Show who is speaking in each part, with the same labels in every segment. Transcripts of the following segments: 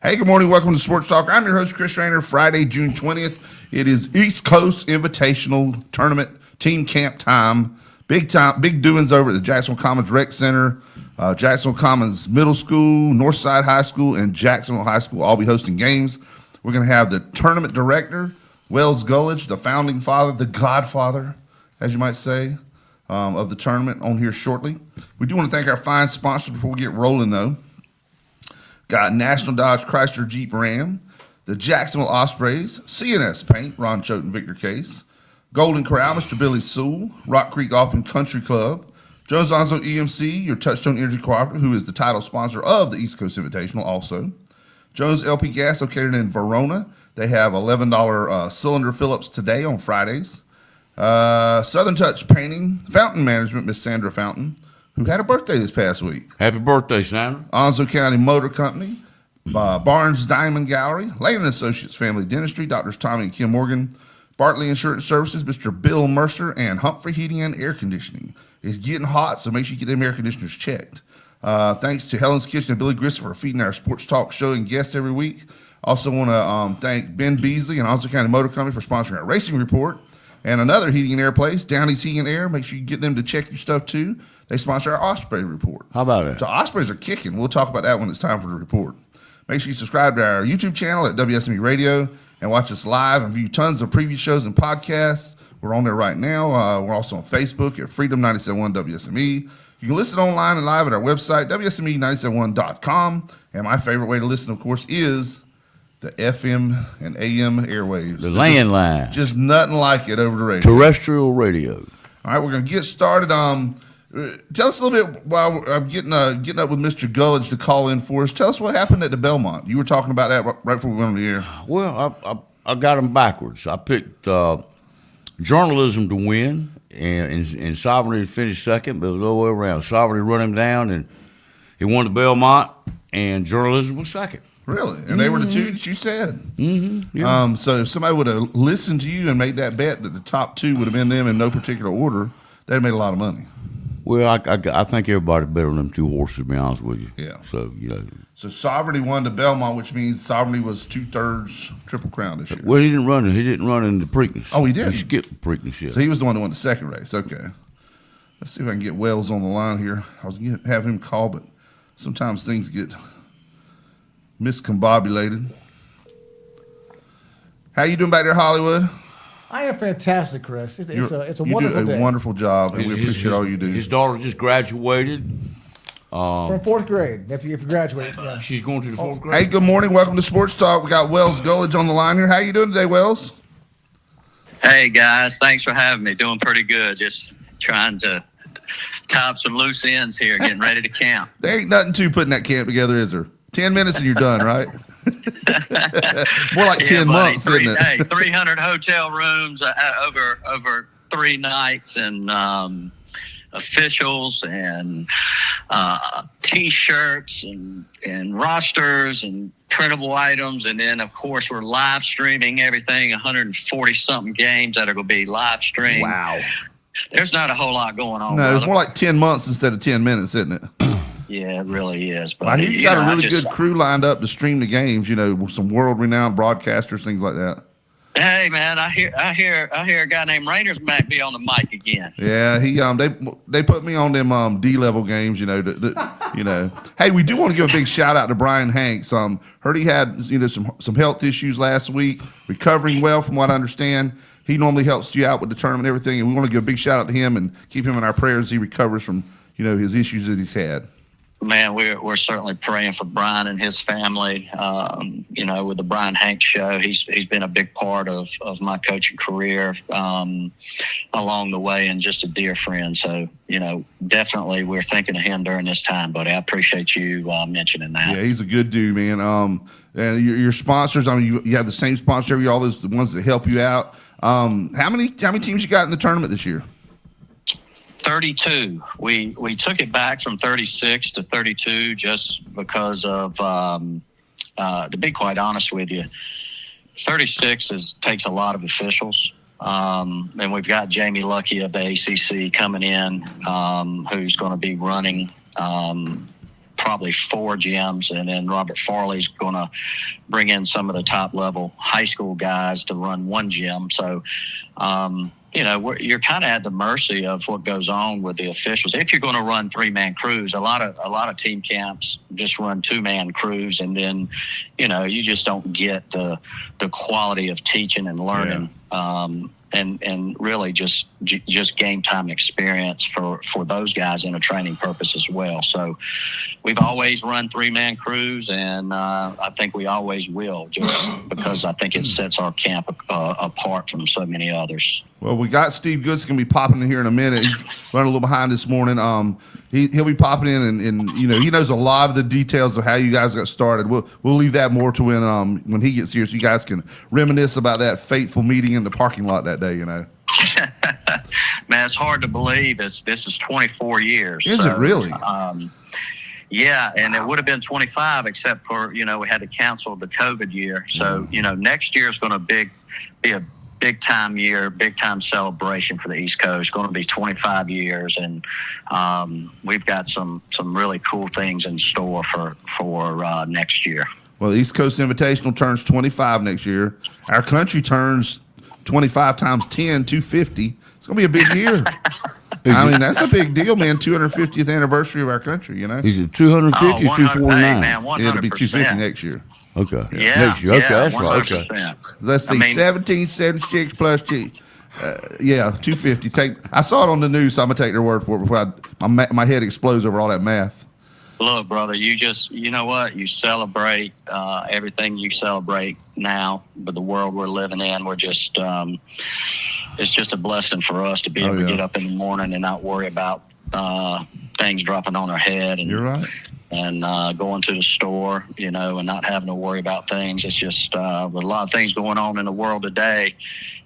Speaker 1: Hey, good morning. Welcome to Sports Talk. I'm your host, Chris Raynor. Friday, June 20th. It is East Coast Invitational Tournament Team Camp time. Big doings over at the Jacksonville Commons Rec Center. Jacksonville Commons Middle School, Northside High School, and Jacksonville High School all be hosting games. We're going to have the tournament director, Well Gulledge, the founding father, the godfather, as you might say, of the tournament on here shortly. We do want to thank our fine sponsors before we get rolling, though. Got National Dodge Chrysler Jeep Ram, the Jacksonville Ospreys, CNS Paint, Ron Choate and Victor Case, Golden Corral, Mr. Billy Sewell, Rock Creek Golf and Country Club, Jones Onzo EMC, your Touchstone Energy Cooperative, who is the title sponsor of the East Coast Invitational also. Jones LP Gas, located in Verona. They have $11 cylinder fill-ups today on Fridays. Southern Touch Painting, Fountain Management, Miss Sandra Fountain, who had a birthday this past week.
Speaker 2: Happy birthday, Sandra.
Speaker 1: Onzo County Motor Company, Barnes Diamond Gallery, Lane & Associates Family Dentistry, Doctors Tommy and Kim Morgan, Bartley Insurance Services, Mr. Bill Mercer, and Humphrey Heating and Air Conditioning. It's getting hot, so make sure you get them air conditioners checked. Thanks to Helen's Kitchen and Billy Grissom for feeding our sports talk show and guests every week. Also want to thank Ben Beasley and Onzo County Motor Company for sponsoring our racing report. And another heating and air place, Downey's Heating and Air. Make sure you get them to check your stuff too. They sponsor our Osprey report.
Speaker 2: How about it?
Speaker 1: So Ospreys are kicking. We'll talk about that when it's time for the report. Make sure you subscribe to our YouTube channel at WSME Radio and watch us live and view tons of previous shows and podcasts. We're on there right now. We're also on Facebook at Freedom 971 WSME. You can listen online and live at our website, WSME971.com. And my favorite way to listen, of course, is the FM and AM airwaves.
Speaker 2: The landline.
Speaker 1: Just nothing like it over the radio.
Speaker 2: Terrestrial radio.
Speaker 1: All right, we're going to get started. Tell us a little bit while I'm getting up with Mr. Gulledge to call in for us. Tell us what happened at the Belmont. You were talking about that right before we went on the air.
Speaker 2: Well, I got them backwards. I picked journalism to win and Sovereignty to finish second, but it was all the way around. Sovereignty run him down, and he won the Belmont, and journalism was second.
Speaker 1: Really? And they were the two that you said?
Speaker 2: Mm-hmm. Yeah.
Speaker 1: So if somebody would have listened to you and made that bet that the top two would have been them in no particular order, they'd have made a lot of money.
Speaker 2: Well, I think everybody better than them two horses, to be honest with you.
Speaker 1: Yeah.
Speaker 2: So,
Speaker 1: So Sovereignty won the Belmont, which means Sovereignty was 2/3 Triple Crown this year.
Speaker 2: Well, he didn't run in the Preakness.
Speaker 1: Oh, he did?
Speaker 2: He skipped the Preakness, yeah.
Speaker 1: So he was the one that won the second race. Okay. Let's see if I can get Wells on the line here. I was going to have him call, but sometimes things get miscombobulated. How you doing back there, Hollywood?
Speaker 3: I am fantastic, Chris. It's a wonderful day.
Speaker 1: You do a wonderful job, and we appreciate all you do.
Speaker 2: His daughter just graduated.
Speaker 3: From fourth grade, if you graduate. Yeah.
Speaker 2: She's going to the fourth grade.
Speaker 1: Hey, good morning. Welcome to Sports Talk. We got Wells Gulledge on the line here. How you doing today, Wells?
Speaker 4: Hey, guys. Thanks for having me. Doing pretty good. Just trying to tie up some loose ends here, getting ready to camp.
Speaker 1: There ain't nothing to putting that camp together, is there? 10 minutes and you're done, right? More like 10 months, isn't it?
Speaker 4: Hey, 300 hotel rooms over 3 nights, and officials and T-shirts and rosters and printable items, and then of course we're live streaming everything. 140-something games that are going to be live streamed.
Speaker 1: Wow.
Speaker 4: There's not a whole lot going on.
Speaker 1: No, it's more like 10 months instead of 10 minutes, isn't it?
Speaker 4: Yeah, it really is. But
Speaker 1: I hear you got a really good crew lined up to stream the games. Some world-renowned broadcasters, things like that.
Speaker 4: Hey man, I hear a guy named Raynor might be on the mic again.
Speaker 1: Yeah, they put me on them D-level games. Hey, we do want to give a big shout out to Brian Hanks. Heard he had some health issues last week, recovering well from what I understand. He normally helps you out with the tournament and everything, and we want to give a big shout out to him and keep him in our prayers as he recovers from his issues that he's had.
Speaker 4: Man, we're certainly praying for Brian and his family. With the Brian Hanks show, he's been a big part of my coaching career along the way, and just a dear friend. So, definitely we're thinking of him during this time, buddy. I appreciate you mentioning that.
Speaker 1: Yeah, he's a good dude, man. And your sponsors, you have the same sponsor every year, all those the ones that help you out. How many teams you got in the tournament this year?
Speaker 4: 32. We took it back from 36 to 32 just because of, to be quite honest with you, 36 takes a lot of officials. And we've got Jamie Luckey of the ACC coming in, who's going to be running probably 4 gyms, and then Robert Farley's going to bring in some of the top level high school guys to run 1 gym. So, you're kind of at the mercy of what goes on with the officials. If you're going to run 3-man crews, a lot of team camps just run 2-man crews, and then, you just don't get the quality of teaching and learning. Yeah. And really just game time experience for those guys in a training purpose as well. So we've always run 3-man crews, and I think we always will, just because I think it sets our camp apart from so many others.
Speaker 1: Well, we got Steve Goodson going to be popping in here in a minute. He's running a little behind this morning. He'll be popping in, and he knows a lot of the details of how you guys got started. We'll leave that more to when he gets here, so you guys can reminisce about that fateful meeting in the parking lot that day.
Speaker 4: Man, it's hard to believe. This is 24 years.
Speaker 1: Is it really?
Speaker 4: Yeah, and it would have been 25, except for we had to cancel the COVID year. So next year is going to be a big time year, big time celebration for the East Coast. It's going to be 25 years, and we've got some really cool things in store for next year.
Speaker 1: Well, the East Coast Invitational turns 25 next year. Our country turns 25 times 10, 250. It's going to be a big year. I mean, that's a big deal, man. 250th anniversary of our country,
Speaker 2: Is it 250 or 249?
Speaker 4: Man, 100%.
Speaker 1: It'll be 250 next year.
Speaker 2: Okay.
Speaker 4: Yeah.
Speaker 2: Next year. Okay, that's
Speaker 4: 100%.
Speaker 2: right. Okay.
Speaker 1: Let's see, 1776 plus G. 250. I saw it on the news, so I'm going to take their word for it before my head explodes over all that math.
Speaker 4: Look, brother, you know what? You celebrate everything you celebrate now, but the world we're living in, we're just, it's just a blessing for us to be able to get up in the morning and not worry about things dropping on our head. And,
Speaker 1: you're right.
Speaker 4: And going to the store, and not having to worry about things. It's just with a lot of things going on in the world today,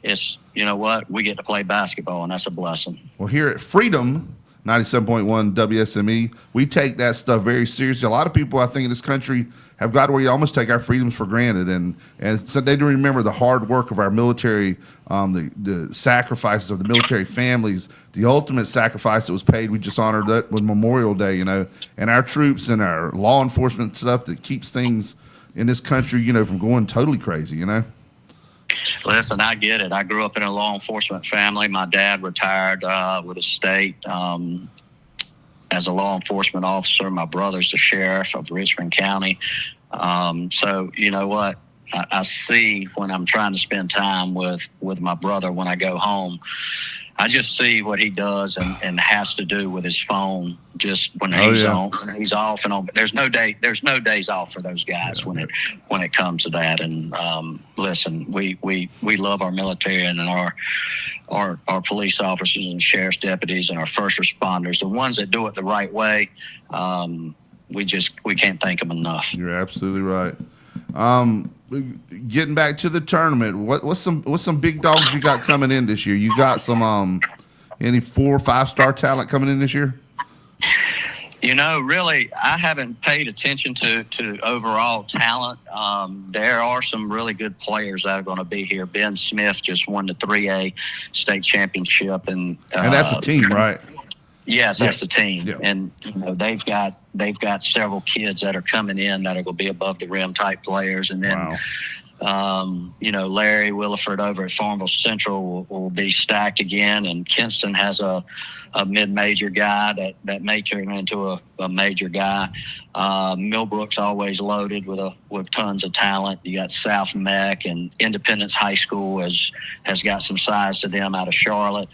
Speaker 4: it's, we get to play basketball, and that's a blessing.
Speaker 1: Well, here at Freedom 97.1 WSME, we take that stuff very seriously. A lot of people, I think, in this country have got where you almost take our freedoms for granted, and so they don't remember the hard work of our military, the sacrifices of the military families, the ultimate sacrifice that was paid. We just honored that with Memorial Day, and our troops and our law enforcement stuff that keeps things in this country, from going totally crazy,
Speaker 4: Listen, I get it. I grew up in a law enforcement family. My dad retired with the state as a law enforcement officer. My brother's the sheriff of Richmond County. So you know what? I see when I'm trying to spend time with my brother when I go home, I just see what he does and has to do with his phone just when he's on, when he's off and on. But there's no days off for those guys when it comes to that. And listen, we love our military and our police officers and sheriff's deputies and our first responders, the ones that do it the right way. We can't thank them enough.
Speaker 1: You're absolutely right. Getting back to the tournament, what's some big dogs you got coming in this year? You got some any 4 or 5 star talent coming in this year?
Speaker 4: Really, I haven't paid attention to overall talent. There are some really good players that are going to be here. Ben Smith just won the 3A state championship, and
Speaker 1: that's a team, right?
Speaker 4: Yes, that's the team,
Speaker 1: yeah.
Speaker 4: And they've got several kids that are coming in that are going to be above the rim type players, and then Larry Williford over at Farmville Central will be stacked again, and Kinston has a mid-major guy that may turn into a major guy. Millbrook's always loaded with tons of talent. You got South Meck, and Independence High School has got some size to them out of Charlotte.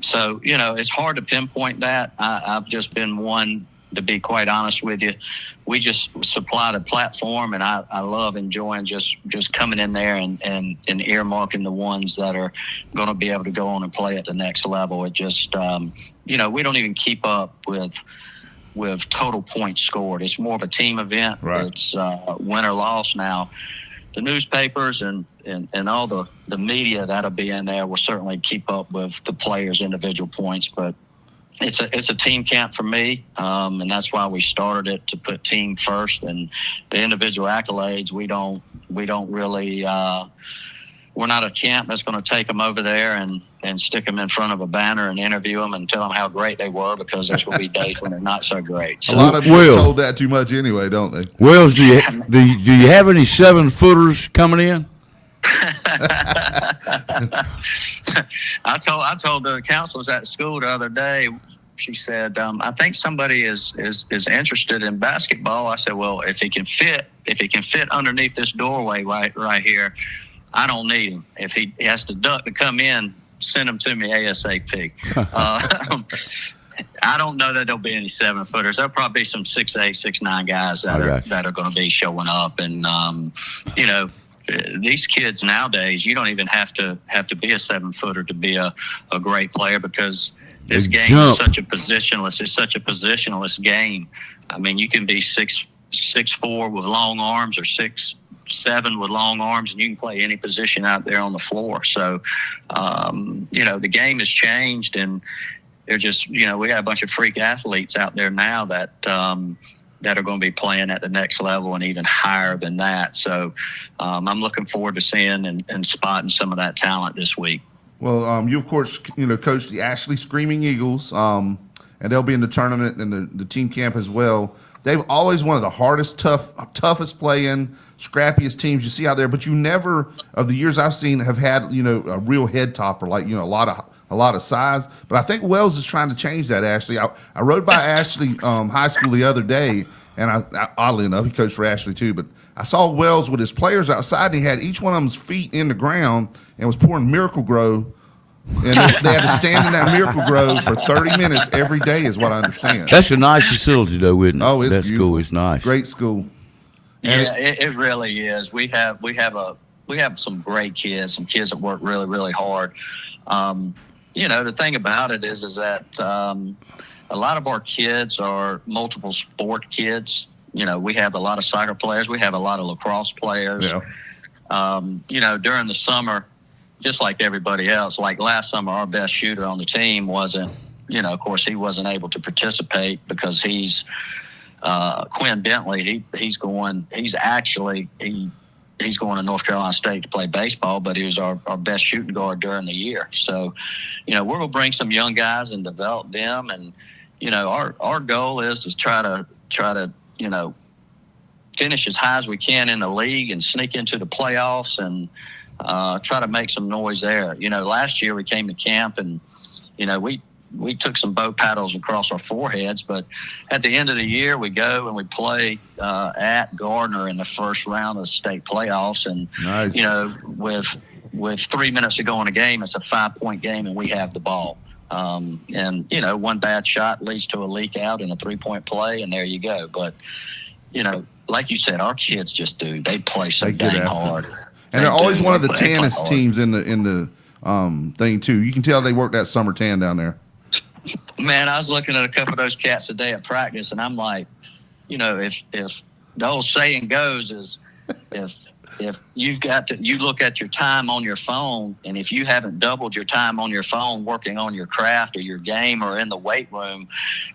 Speaker 4: So, it's hard to pinpoint that. I've just been one, to be quite honest with you. We just supply the platform, and I love enjoying just coming in there and earmarking the ones that are going to be able to go on and play at the next level. It just, we don't even keep up with total points scored. It's more of a team event.
Speaker 1: Right.
Speaker 4: It's win or loss now. The newspapers and all the media that'll be in there will certainly keep up with the players' individual points, but it's a team camp for me, and that's why we started it, to put team first. And the individual accolades, we don't really not a camp that's going to take them over there and stick them in front of a banner and interview them and tell them how great they were, because there's going to be days when they're not so great. So,
Speaker 1: A lot of you
Speaker 2: Will.
Speaker 1: get told that too much anyway, don't they?
Speaker 2: Wells, do you have any 7-footers coming in?
Speaker 4: I told the counselors at school the other day. She said, "I think somebody is interested in basketball." I said, "Well, if he can fit underneath this doorway right here, I don't need him. If he has to duck to come in, send him to me ASAP." I don't know that there'll be any 7-footers. There'll probably be some 6'8", 6'9" guys that are going to be showing up, and these kids nowadays, you don't even have to be a 7-footer to be a great player, because this game is such a positionless. It's such a positionless game. I mean, you can be 6'4" with long arms, or 6'7" with long arms, and you can play any position out there on the floor. So, the game has changed, and they're just, we got a bunch of freak athletes out there now that are going to be playing at the next level and even higher than that. So, I'm looking forward to seeing and spotting some of that talent this week.
Speaker 1: Well, you of course, coach the Ashley Screaming Eagles, and they'll be in the tournament and the team camp as well. They've always one of the hardest, toughest playing, scrappiest teams you see out there. But you never, of the years I've seen, have had a real head topper, like a lot of size. But I think Wells is trying to change that. Ashley, I rode by Ashley High School the other day, and I oddly enough, he coached for Ashley too, but I saw Wells with his players outside, and he had each one of them's feet in the ground and was pouring Miracle Grow. And they had to stand in that Miracle Grow for 30 minutes every day, is what I understand.
Speaker 2: That's a nice facility, though, isn't it?
Speaker 1: Oh, it's
Speaker 2: that
Speaker 1: beautiful.
Speaker 2: school is nice.
Speaker 1: Great school.
Speaker 4: And it really is. We have some great kids, some kids that work really, really hard. The thing about it is that a lot of our kids are multiple sport kids. We have a lot of soccer players. We have a lot of lacrosse players.
Speaker 1: Yeah.
Speaker 4: During the summer, just like everybody else, like last summer, our best shooter on the team wasn't, of course, he wasn't able to participate because he's Quinn Bentley. He's going to North Carolina State to play baseball, but he was our best shooting guard during the year. So, we're going to bring some young guys and develop them. And, our goal is to try to, finish as high as we can in the league and sneak into the playoffs and try to make some noise there. Last year we came to camp and, we took some boat paddles across our foreheads, but at the end of the year we go and we play at Gardner in the first round of the state playoffs. And,
Speaker 1: nice.
Speaker 4: With 3 minutes to go in a game, it's a 5-point game and we have the ball. One bad shot leads to a leak out and a 3-point play, and there you go. But, like you said, our kids they play so dang hard.
Speaker 1: And they're always one of the tannest teams in the thing too. You can tell they worked that summer tan down there.
Speaker 4: Man, I was looking at a couple of those cats today at practice, and I'm like, if the old saying goes is, if you look at your time on your phone, and if you haven't doubled your time on your phone working on your craft or your game or in the weight room,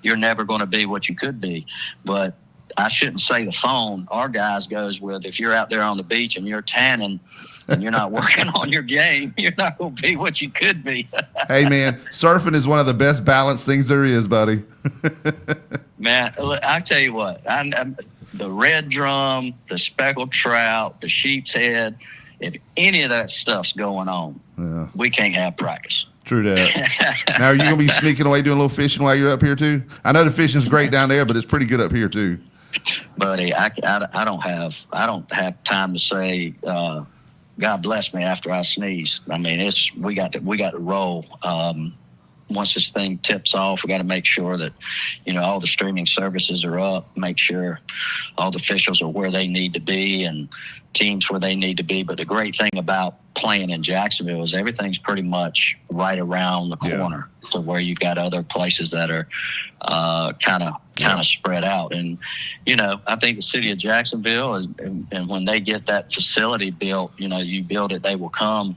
Speaker 4: you're never going to be what you could be. But I shouldn't say the phone. Our guys goes with, if you're out there on the beach and you're tanning and you're not working on your game, you're not going to be what you could be.
Speaker 1: Hey, man, surfing is one of the best balanced things there is, buddy.
Speaker 4: Man, I tell you what, the red drum, the speckled trout, the sheep's head, if any of that stuff's going on, we can't have practice.
Speaker 1: True that. Now, are you going to be sneaking away doing a little fishing while you're up here too? I know the fishing's great down there, but it's pretty good up here too.
Speaker 4: Buddy, I don't have time to say God bless me after I sneeze. I mean, we got to roll. Once this thing tips off, we got to make sure that all the streaming services are up. Make sure all the officials are where they need to be and teams where they need to be. But the great thing about playing in Jacksonville is everything's pretty much right around the corner to where you've got other places that are kind of spread out. And, I think the city of Jacksonville and when they get that facility built, you build it, they will come.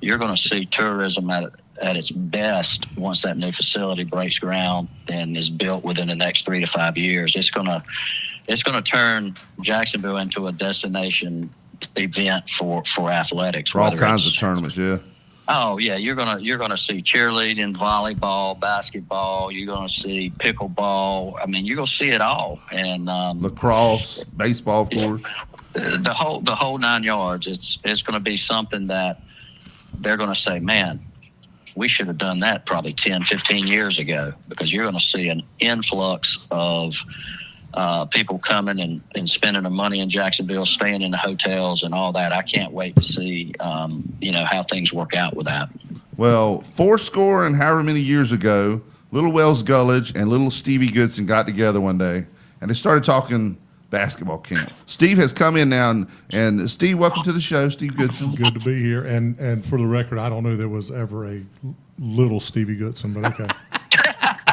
Speaker 4: You're going to see tourism at its best once that new facility breaks ground and is built within the next 3 to 5 years. It's going to turn Jacksonville into a destination event for athletics.
Speaker 1: For all
Speaker 4: whether
Speaker 1: kinds
Speaker 4: it's-
Speaker 1: of tournaments, yeah.
Speaker 4: Oh yeah, you're gonna see cheerleading, volleyball, basketball. You're gonna see pickleball. I mean, you're gonna see it all, and
Speaker 1: Lacrosse, baseball, of course.
Speaker 4: the whole 9 yards. It's going to be something that they're going to say, man, we should have done that probably 10, 15 years ago, because you're going to see an influx of people coming and spending their money in Jacksonville, staying in the hotels and all that. I can't wait to see, how things work out with that.
Speaker 1: Well, 4 and however many years ago, little Wells Gulledge and little Stevie Goodson got together one day, and they started talking basketball camp. Steve has come in now, and Steve, welcome to the show, Steve Goodson.
Speaker 5: Good to be here. And for the record, I don't know there was ever a little Stevie Goodson, but okay.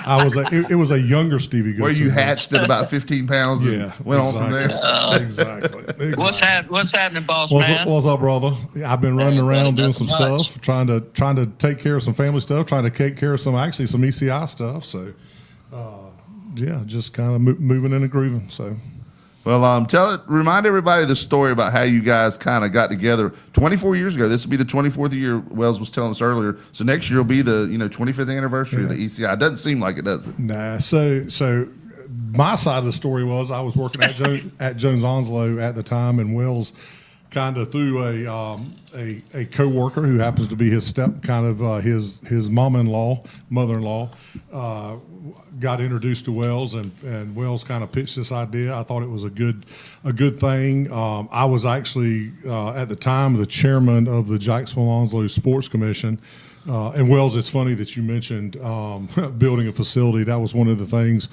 Speaker 5: It was a younger Stevie Goodson.
Speaker 1: Where you hatched at about 15 pounds and went on from there.
Speaker 5: Exactly.
Speaker 4: What's happening, boss
Speaker 5: What's
Speaker 4: man?
Speaker 5: what's up, brother? I've been running around doing some
Speaker 4: nothing much.
Speaker 5: stuff, trying to take care of some family stuff, trying to take care of some ECI stuff. So, just kind of moving and grooving. So.
Speaker 1: Well, remind everybody the story about how you guys kind of got together 24 years ago. This will be the 24th year Wells was telling us earlier. So next year will be the 25th anniversary of the ECI. It doesn't seem like it, does it?
Speaker 5: Nah. So my side of the story was I was working at Jones Onslow at the time, and Wells kind of through a coworker who happens to be his his mother-in-law, got introduced to Wells, and Wells kind of pitched this idea. I thought it was a good thing. I was actually at the time the chairman of the Jacksonville Onslow Sports Commission. And Wells, it's funny that you mentioned building a facility. That was one of the things,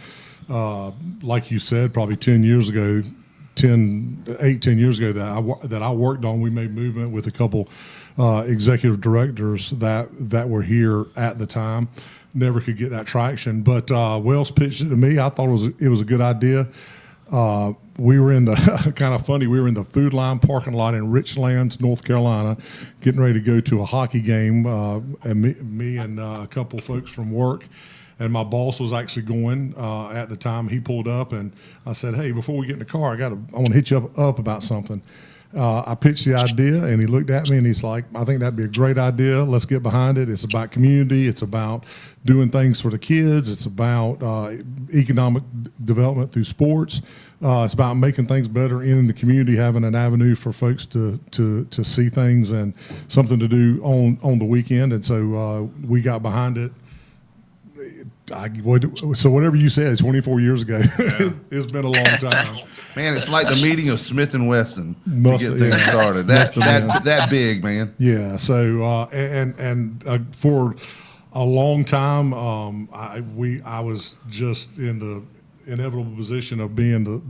Speaker 5: like you said, probably 10 years ago, 18 years ago that I worked on. We made movement with a couple executive directors that were here at the time. Never could get that traction, but Wells pitched it to me. I thought it was a good idea. We were in the kind of funny. We were in the Food Line parking lot in Richlands, North Carolina, getting ready to go to a hockey game. And me and a couple of folks from work. And my boss was actually going at the time. He pulled up, and I said, "Hey, before we get in the car, I want to hit you up about something." I pitched the idea, and he looked at me, and he's like, "I think that'd be a great idea. Let's get behind it. It's about community. It's about doing things for the kids. It's about economic development through sports. It's about making things better in the community, having an avenue for folks to see things and something to do on the weekend." And so we got behind it. So whatever you said 24 years ago, it's been a long time.
Speaker 1: Man, it's like the meeting of Smith and Wesson
Speaker 5: Must-
Speaker 1: to get things
Speaker 5: yeah.
Speaker 1: started.
Speaker 5: Must have been.
Speaker 1: That big, man.
Speaker 5: Yeah. So for a long time, I was just in the inevitable position of being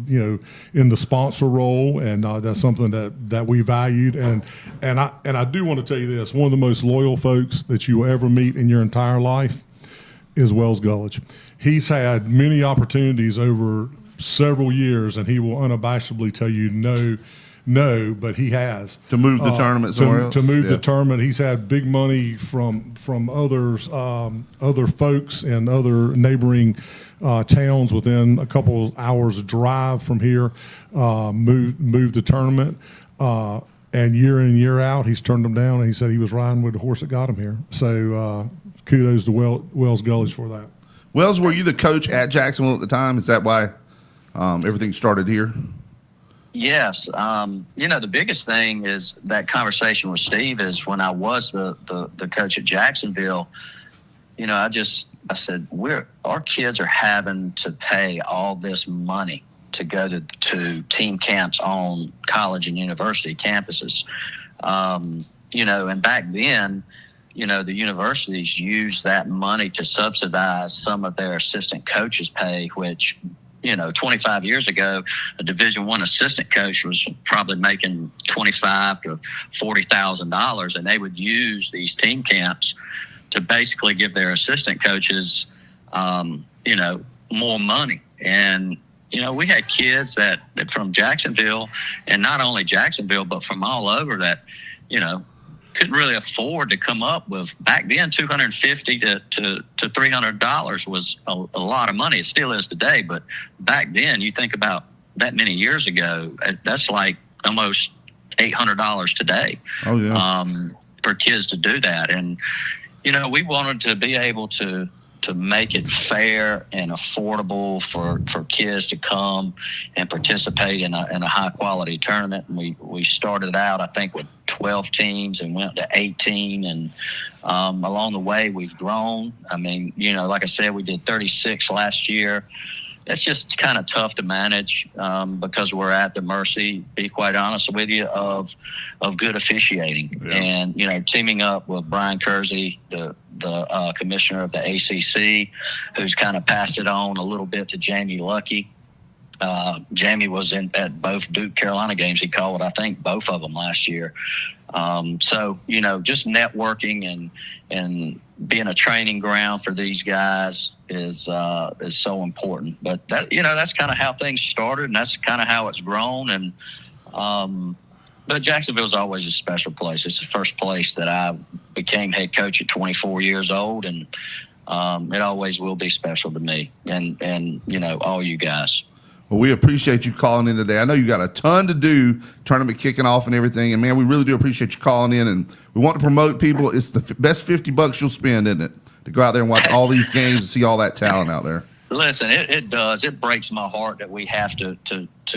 Speaker 5: in the sponsor role, and that's something that we valued. And I do want to tell you this: one of the most loyal folks that you will ever meet in your entire life is Wells Gulledge. He's had many opportunities over several years, and he will unabashedly tell you no, but he has
Speaker 1: To move the tournament somewhere else?
Speaker 5: to move the
Speaker 1: Yeah.
Speaker 5: tournament. He's had big money from others, other folks in other neighboring towns within a couple of hours drive from here. Move the tournament. And year in, year out, he's turned them down, and he said he was riding with the horse that got him here. So kudos to Wells Gulledge for that.
Speaker 1: Wells, were you the coach at Jacksonville at the time? Is that why everything started here?
Speaker 4: Yes. The biggest thing is that conversation with Steve is when I was the coach at Jacksonville, I said, our kids are having to pay all this money to go to team camps on college and university campuses. And back then, the universities used that money to subsidize some of their assistant coaches' pay, which, 25 years ago, a Division I assistant coach was probably making $25,000 to $40,000, and they would use these team camps to basically give their assistant coaches, more money. And we had kids that from Jacksonville, and not only Jacksonville, but from all over that, couldn't really afford to come up with. Back then, $250 to $300 was a lot of money. It still is today, but back then, you think about that many years ago, that's like almost $800 today.
Speaker 1: Oh, yeah.
Speaker 4: For kids to do that. And, we wanted to be able to make it fair and affordable for kids to come and participate in a high quality tournament. And we started out, I think, with 12 teams and went to 18. And along the way, we've grown. I mean, like I said, we did 36 last year. It's just kind of tough to manage because we're at the mercy, be quite honest with you, of good officiating. Yeah. And, teaming up with Brian Kersey, the commissioner of the ACC, who's kind of passed it on a little bit to Jamie Luckey. Jamie was at both Duke Carolina games. He called, I think, both of them last year. So, just networking and being a training ground for these guys is so important. But that, that's kind of how things started, and that's kind of how it's grown. And but Jacksonville's always a special place. It's the first place that I became head coach at 24 years old, and it always will be special to me and all you guys.
Speaker 1: Well, we appreciate you calling in today. I know you got a ton to do, tournament kicking off and everything. And, man, we really do appreciate you calling in. And we want to promote people. It's the best $50 you'll spend, isn't it, to go out there and watch all these games and see all that talent out there.
Speaker 4: Listen, it does. It breaks my heart that we have to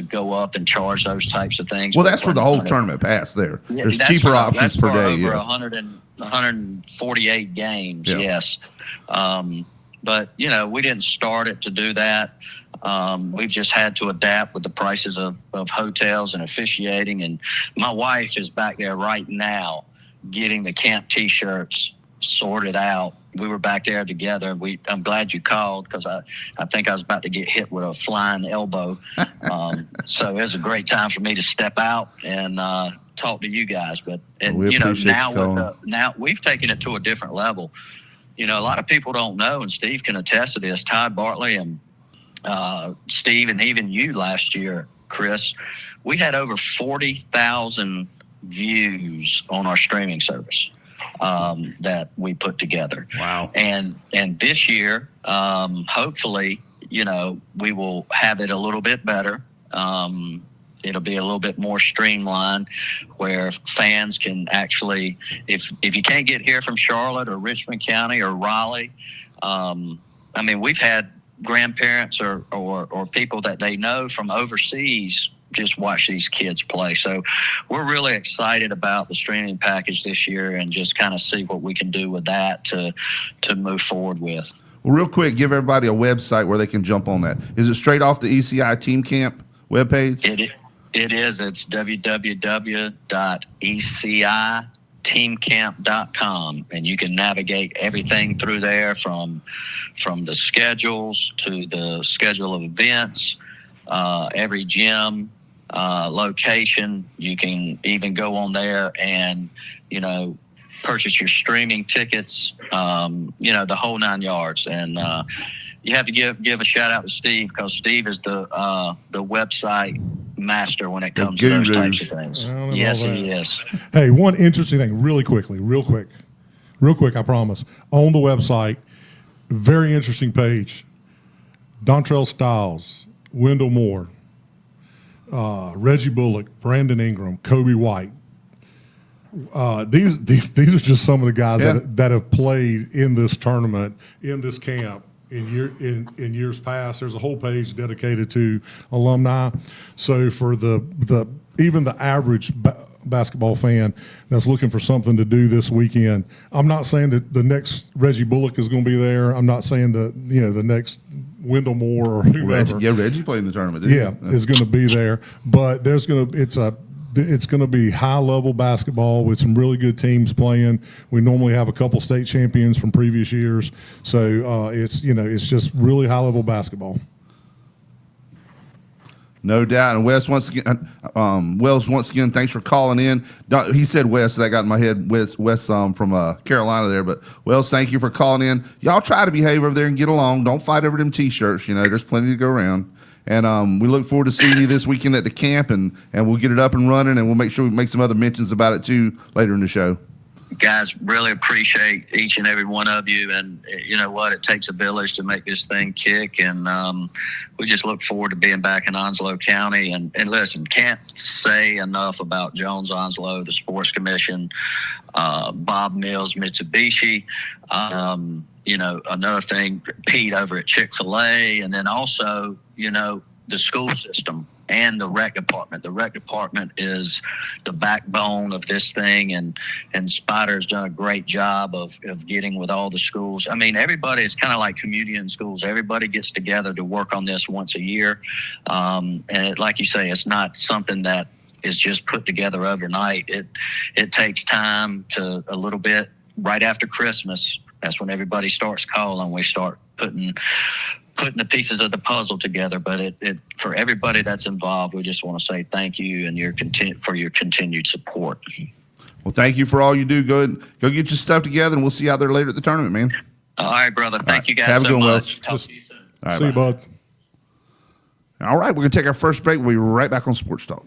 Speaker 4: go up and charge those types of things.
Speaker 1: Well, that's for the whole tournament pass there.
Speaker 4: Yeah,
Speaker 1: there's cheaper options per day.
Speaker 4: Over 148 games, yeah. Yes. But, we didn't start it to do that. We've just had to adapt with the prices of hotels and officiating. And my wife is back there right now getting the camp T-shirts sorted out. We were back there together. I'm glad you called because I think I was about to get hit with a flying elbow. So it was a great time for me to step out and talk to you guys. But now we've taken it to a different level. A lot of people don't know, and Steve can attest to this. Todd Bartley and Steve, and even you last year, Chris, we had over 40,000 views on our streaming service that we put together.
Speaker 1: Wow.
Speaker 4: And this year, hopefully, we will have it a little bit better. It'll be a little bit more streamlined where fans can actually, if you can't get here from Charlotte or Richmond County or Raleigh, we've had grandparents or people that they know from overseas just watch these kids play. So we're really excited about the streaming package this year and just kind of see what we can do with that to move forward with.
Speaker 1: Well, real quick, give everybody a website where they can jump on that. Is it straight off the ECI Team Camp webpage?
Speaker 4: It is. It's www.eciteamcamp.com, and you can navigate everything through there from the schedules to the schedule of events, every gym, location. You can even go on there and, purchase your streaming tickets, the whole 9 yards. And you have to give a shout out to Steve because Steve is the website master when it comes to those types of things. Yes, he is.
Speaker 5: Hey, one interesting thing, real quick, I promise. On the website, very interesting page. Dontrell Styles, Wendell Moore, Reggie Bullock, Brandon Ingram, Kobe White. These are just some of the guys that have played in this tournament, in this camp. In years past, there's a whole page dedicated to alumni. So for even the average basketball fan that's looking for something to do this weekend, I'm not saying that the next Reggie Bullock is going to be there. I'm not saying the next Wendell Moore or whoever.
Speaker 1: Reggie played in the tournament. Didn't he?
Speaker 5: Is going to be there. But it's going to be high-level basketball with some really good teams playing. We normally have a couple state champions from previous years, so it's just really high-level basketball.
Speaker 1: No doubt. And Wes, once again, thanks for calling in. He said Wes, so that got in my head. Wes from Carolina there. But Wells, thank you for calling in. Y'all try to behave over there and get along. Don't fight over them T-shirts. There's plenty to go around. And we look forward to seeing you this weekend at the camp, and we'll get it up and running, and we'll make sure we make some other mentions about it, too, later in the show.
Speaker 4: Guys, really appreciate each and every one of you. And you know what? It takes a village to make this thing kick. And we just look forward to being back in Onslow County. And listen, can't say enough about Jones Onslow, the Sports Commission, Bob Mills, Mitsubishi. You know, another thing, Pete over at Chick-fil-A. And then also, you know, the school system and the rec department. The rec department is the backbone of this thing, and Spider's done a great job of getting with all the schools. I mean, everybody is kind of like community in schools. Everybody gets together to work on this once a year. And like you say, it's not something that is just put together overnight. It takes time to a little bit right after Christmas. That's when everybody starts calling. We start putting the pieces of the puzzle together. But it for everybody that's involved, we just want to say thank you and for your continued support.
Speaker 1: Well, thank you for all you do. Go get your stuff together, and we'll see you out there later at the tournament, man.
Speaker 4: All right, brother. Thank you guys
Speaker 1: Have a
Speaker 4: so
Speaker 1: good one,
Speaker 4: much.
Speaker 1: Wells.
Speaker 4: Talk to you soon.
Speaker 1: All right,
Speaker 5: See you,
Speaker 1: bye.
Speaker 5: bud.
Speaker 1: All right, we're going to take our first break. We'll be right back on Sports Talk.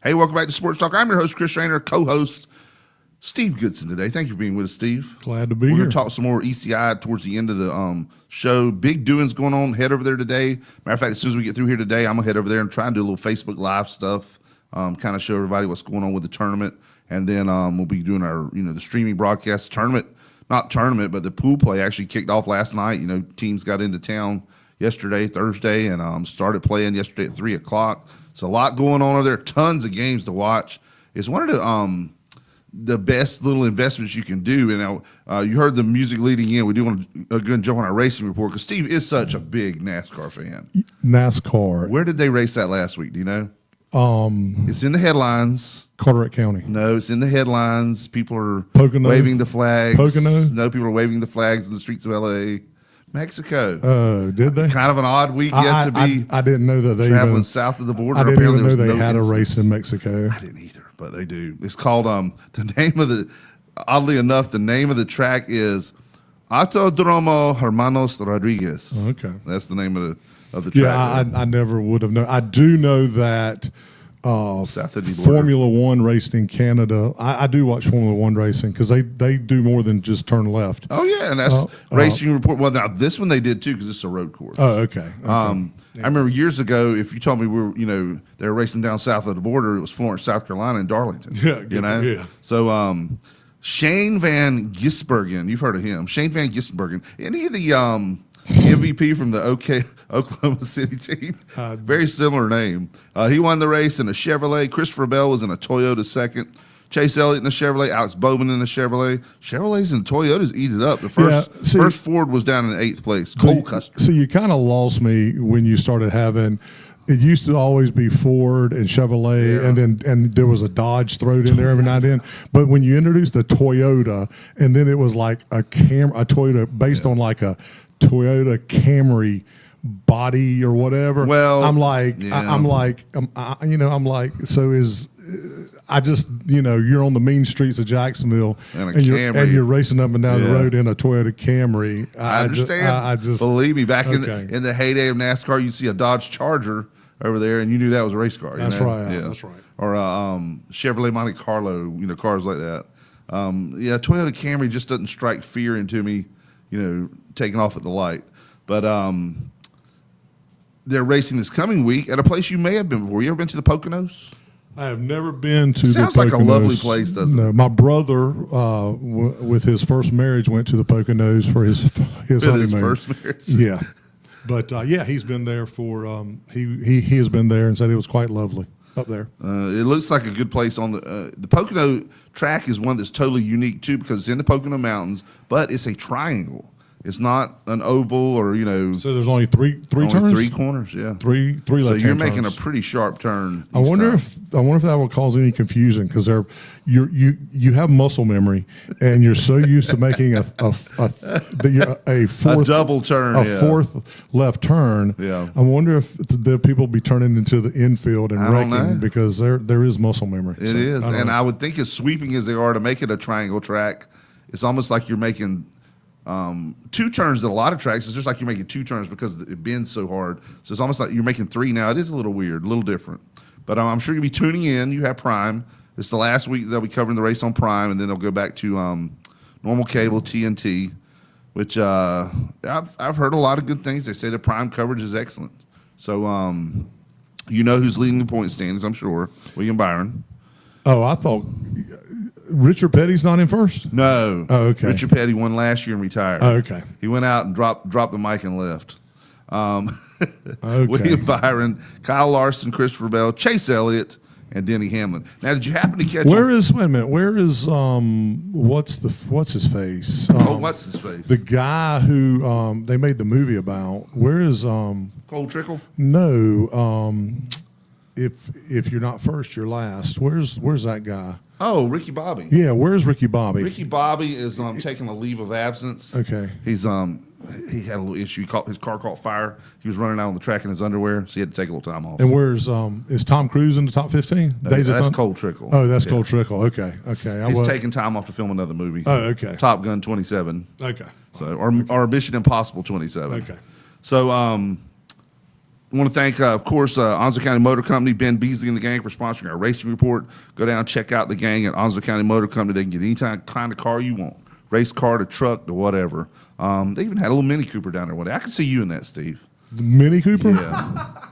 Speaker 1: Hey, welcome back to Sports Talk. I'm your host, Chris Raynor, co-host Steve Goodson today. Thank you for being with us, Steve.
Speaker 5: Glad to be
Speaker 1: We're
Speaker 5: here.
Speaker 1: going to talk some more ECI towards the end of the show. Big doings going on. Head over there today. Matter of fact, as soon as we get through here today, I'm going to head over there and try and do a little Facebook Live stuff, kind of show everybody what's going on with the tournament. And then we'll be doing our, the streaming broadcast. Tournament not tournament, but the pool play actually kicked off last night. You know, teams got into town yesterday, Thursday, and started playing yesterday at 3:00. So a lot going on over there. Tons of games to watch. It's one of the best little investments you can do. And you heard the music leading in. We do want to go and jump on our racing report because Steve is such a big NASCAR fan.
Speaker 5: NASCAR.
Speaker 1: Where did they race that last week? Do you know? It's in the headlines.
Speaker 5: Carteret County.
Speaker 1: No, it's in the headlines. People are
Speaker 5: Pocono?
Speaker 1: waving the flags.
Speaker 5: Pocono?
Speaker 1: No, people are waving the flags in the streets of L.A. Mexico.
Speaker 5: Oh, did they?
Speaker 1: Kind of an odd week yet to be
Speaker 5: I didn't know that they
Speaker 1: traveling
Speaker 5: even,
Speaker 1: south of the border.
Speaker 5: I didn't even know
Speaker 1: Apparently
Speaker 5: they
Speaker 1: there was
Speaker 5: had
Speaker 1: no
Speaker 5: a race
Speaker 1: incidents.
Speaker 5: in Mexico.
Speaker 1: I didn't either, but they do. It's called the name of the. Oddly enough, the name of the track is Autodromo Hermanos Rodriguez.
Speaker 5: Okay.
Speaker 1: That's the name of the track.
Speaker 5: Yeah, I never would have known. I do know that
Speaker 1: South of the border.
Speaker 5: Formula One raced in Canada. I do watch Formula One racing because they do more than just turn left.
Speaker 1: Oh yeah, and that's racing report. Well, now this one they did too because it's a road course.
Speaker 5: Oh, okay.
Speaker 1: I remember years ago, if you told me they were racing down south of the border, it was Florence, South Carolina, and Darlington.
Speaker 5: Yeah,
Speaker 1: you know.
Speaker 5: yeah.
Speaker 1: So Shane Van Gisbergen, you've heard of him. Shane Van Gisbergen, isn't he the MVP from the Oklahoma City team? Very similar name. He won the race in a Chevrolet. Christopher Bell was in a Toyota second. Chase Elliott in a Chevrolet. Alex Bowman in a Chevrolet. Chevrolets and Toyotas eat it up. The first Ford was down in 8th place. Cole Custer.
Speaker 5: So you kind of lost me when you started having. It used to always be Ford and Chevrolet, and there was a Dodge thrown in there every now and then. But when you introduced the Toyota, and then it was like a Toyota based on like a Toyota Camry body or whatever.
Speaker 1: Well,
Speaker 5: I'm like, so is. I just, you're on the mean streets of Jacksonville,
Speaker 1: And a Camry.
Speaker 5: and you're racing up and down the road in a Toyota Camry.
Speaker 1: I understand.
Speaker 5: I just
Speaker 1: believe me. Back
Speaker 5: Okay.
Speaker 1: in the heyday of NASCAR, you see a Dodge Charger over there, and you knew that was a race car.
Speaker 5: That's right.
Speaker 1: Yeah.
Speaker 5: That's right.
Speaker 1: Or Chevrolet Monte Carlo, cars like that. Toyota Camry just doesn't strike fear into me, taking off at the light. But they're racing this coming week at a place you may have been before. You ever been to the Poconos?
Speaker 5: I have never been to
Speaker 1: Sounds
Speaker 5: the
Speaker 1: like
Speaker 5: Poconos.
Speaker 1: a lovely place, doesn't it?
Speaker 5: No, my brother, with his first marriage, went to the Poconos for his honeymoon.
Speaker 1: His first marriage.
Speaker 5: Yeah, but he's been there for he has been there and said it was quite lovely up there.
Speaker 1: It looks like a good place on the Pocono track is one that's totally unique too because it's in the Pocono Mountains, but it's a triangle. It's not an oval or
Speaker 5: So there's only three turns,
Speaker 1: 3 corners. Yeah,
Speaker 5: three
Speaker 1: So
Speaker 5: left.
Speaker 1: you're making a pretty sharp turn.
Speaker 5: I wonder if that will cause any confusion because you have muscle memory and you're so used to making a fourth
Speaker 1: double turn,
Speaker 5: fourth left turn.
Speaker 1: Yeah.
Speaker 5: I wonder if the people be turning into the infield and
Speaker 1: I don't know.
Speaker 5: wrecking because there is muscle memory.
Speaker 1: It is, and I would think as sweeping as they are to make it a triangle track, it's almost like you're making 2 turns at a lot of tracks. It's just like you're making 2 turns because it bends so hard. So it's almost like you're making 3 now. It is a little weird, a little different. But I'm sure you'll be tuning in. You have Prime. It's the last week they'll be covering the race on Prime, and then they'll go back to normal cable TNT, which I've heard a lot of good things. They say the Prime coverage is excellent. So who's leading the point standings, I'm sure. William Byron.
Speaker 5: Oh, I thought Richard Petty's not in first.
Speaker 1: No.
Speaker 5: Oh, okay.
Speaker 1: Richard Petty won last year and retired.
Speaker 5: Oh, okay.
Speaker 1: He went out and dropped the mic and left.
Speaker 5: Okay.
Speaker 1: William Byron, Kyle Larson, Christopher Bell, Chase Elliott, and Denny Hamlin. Now, did you happen to catch?
Speaker 5: Wait a minute. Where is what's his face?
Speaker 1: What's his face?
Speaker 5: The guy who they made the movie about. Where is
Speaker 1: Cole Trickle.
Speaker 5: No. If you're not first, you're last. Where's that guy?
Speaker 1: Oh, Ricky Bobby.
Speaker 5: Yeah, where's Ricky Bobby?
Speaker 1: Ricky Bobby is taking a leave of absence.
Speaker 5: Okay.
Speaker 1: He's he had a little issue. His car caught fire. He was running out on the track in his underwear, so he had to take a little time off.
Speaker 5: And where's is Tom Cruise in the top 15?
Speaker 1: No, that's Cole Trickle.
Speaker 5: Oh, that's Cole Trickle. Okay.
Speaker 1: He's taking time off to film another movie.
Speaker 5: Oh, okay.
Speaker 1: Top Gun 27.
Speaker 5: Okay.
Speaker 1: So or Mission Impossible 27.
Speaker 5: Okay.
Speaker 1: So I want to thank, of course, Onslow County Motor Company, Ben Beasley and the gang for sponsoring our racing report. Go down, check out the gang at Onslow County Motor Company. They can get any kind of car you want, race car to truck to whatever. They even had a little Mini Cooper down there one day. I could see you in that, Steve.
Speaker 5: The Mini Cooper?
Speaker 1: Yeah.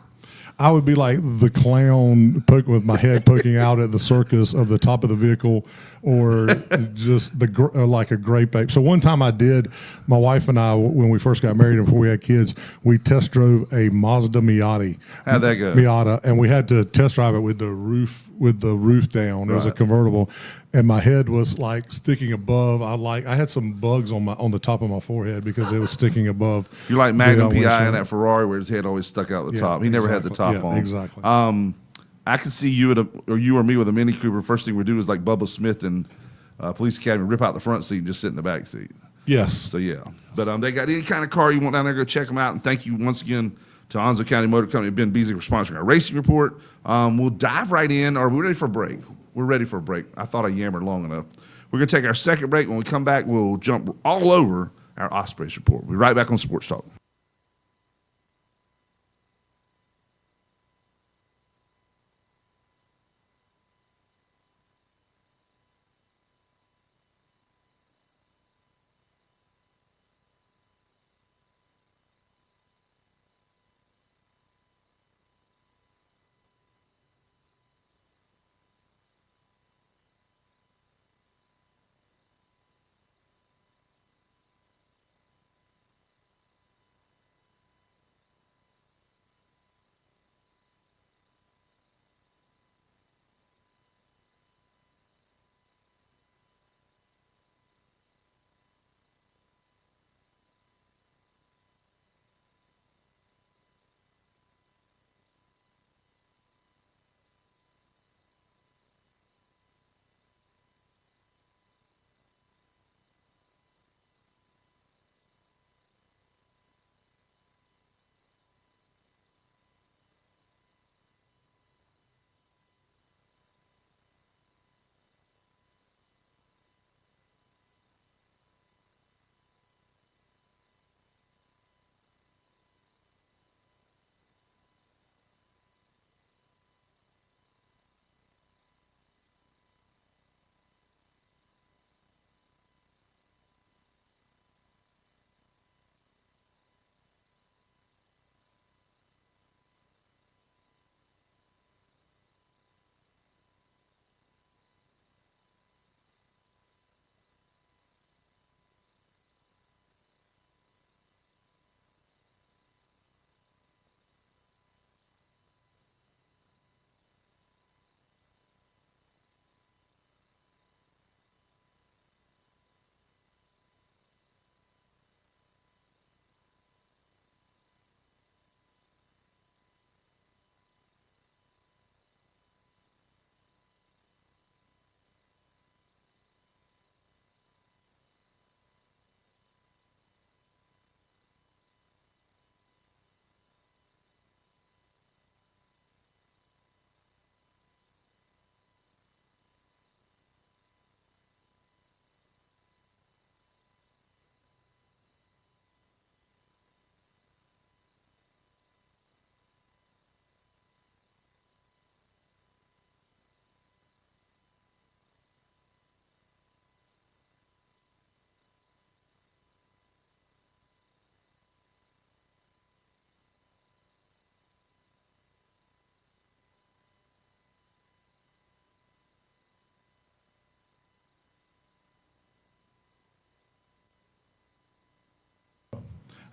Speaker 5: I would be like the clown with my head poking out at the circus of the top of the vehicle, or just like a grape ape. So one time my wife and I, when we first got married and before we had kids, we test drove a Mazda Miata.
Speaker 1: How'd that go?
Speaker 5: Miata, and we had to test drive it with the roof down. It was a convertible, and my head was like sticking above. I had some bugs on the top of my forehead because it was sticking above.
Speaker 1: You're like Magnum
Speaker 5: the,
Speaker 1: PI in that Ferrari where his head always stuck out the top. He never had the top on.
Speaker 5: Exactly.
Speaker 1: I could see you or me with a Mini Cooper. First thing we do is like Bubba Smith and Police Academy, rip out the front seat and just sit in the back seat.
Speaker 5: Yes.
Speaker 1: So yeah, but they got any kind of car you want down there, go check them out. And thank you once again to Onslow County Motor Company, Ben Beasley, for sponsoring our racing report. We'll dive right in. Are we ready for a break? We're ready for a break. I thought I yammered long enough. We're going to take our second break. When we come back, we'll jump all over our Ospreys report. We'll be right back on Sports Talk.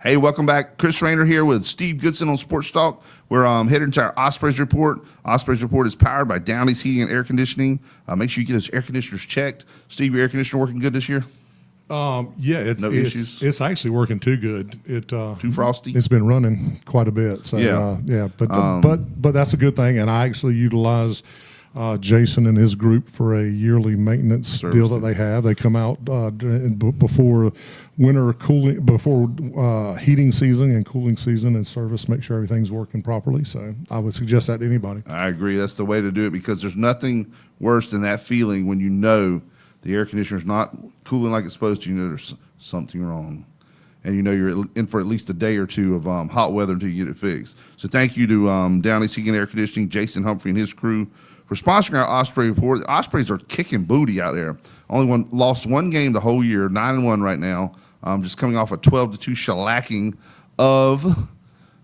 Speaker 1: Hey, welcome back. Chris Raynor here with Steve Goodson on Sports Talk. We're heading to our Ospreys report. Ospreys report is powered by Downey's Heating and Air Conditioning. Make sure you get those air conditioners checked. Steve, your air conditioner working good this year?
Speaker 5: Yeah,
Speaker 1: No issues?
Speaker 5: it's actually working too good.
Speaker 1: Too frosty?
Speaker 5: It's been running quite a bit. So
Speaker 1: Yeah.
Speaker 5: but that's a good thing. And I actually utilize Jason and his group for a yearly maintenance deal that they have. They come out before winter cooling, before heating season and cooling season, and service, make sure everything's working properly. So I would suggest that to anybody.
Speaker 1: I agree. That's the way to do it, because there's nothing worse than that feeling when you know the air conditioner's not cooling like it's supposed to. You know there's something wrong, and you know you're in for at least a day or two of hot weather until you get it fixed. So thank you to Downey's Heating and Air Conditioning, Jason Humphrey and his crew, for sponsoring our Osprey report. The Ospreys are kicking booty out there. Lost one game the whole year, 9-1 right now. Just coming off a 12-2 shellacking of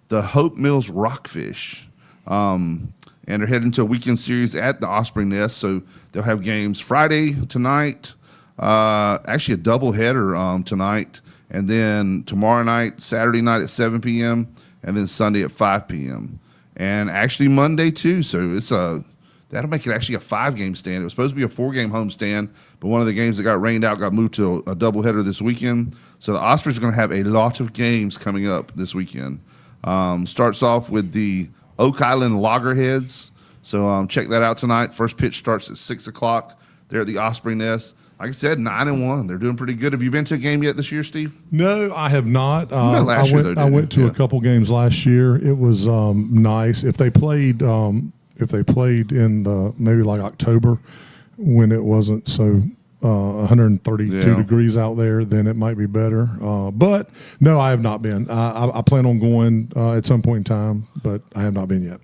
Speaker 1: the Hope Mills Rockfish. And they're heading to a weekend series at the Osprey Nest. So they'll have games Friday tonight, actually a doubleheader tonight, and then tomorrow night, Saturday night at 7 p.m., and then Sunday at 5 p.m. And actually Monday too. So that'll make it actually a 5-game stand. It was supposed to be a 4-game homestand, but one of the games that got rained out got moved to a doubleheader this weekend. So the Ospreys are going to have a lot of games coming up this weekend. Starts off with the Oak Island Loggerheads. So check that out tonight. First pitch starts at 6 o'clock there at the Osprey Nest. Like I said, 9-1. They're doing pretty good. Have you been to a game yet this year, Steve?
Speaker 5: No, I have not.
Speaker 1: Last year, though,
Speaker 5: I went to
Speaker 1: yeah.
Speaker 5: a couple games last year. It was nice. If they played in the maybe like October when it wasn't so 132 degrees out there, then it might be better. But no, I have not been. I plan on going at some point in time, but I have not been yet.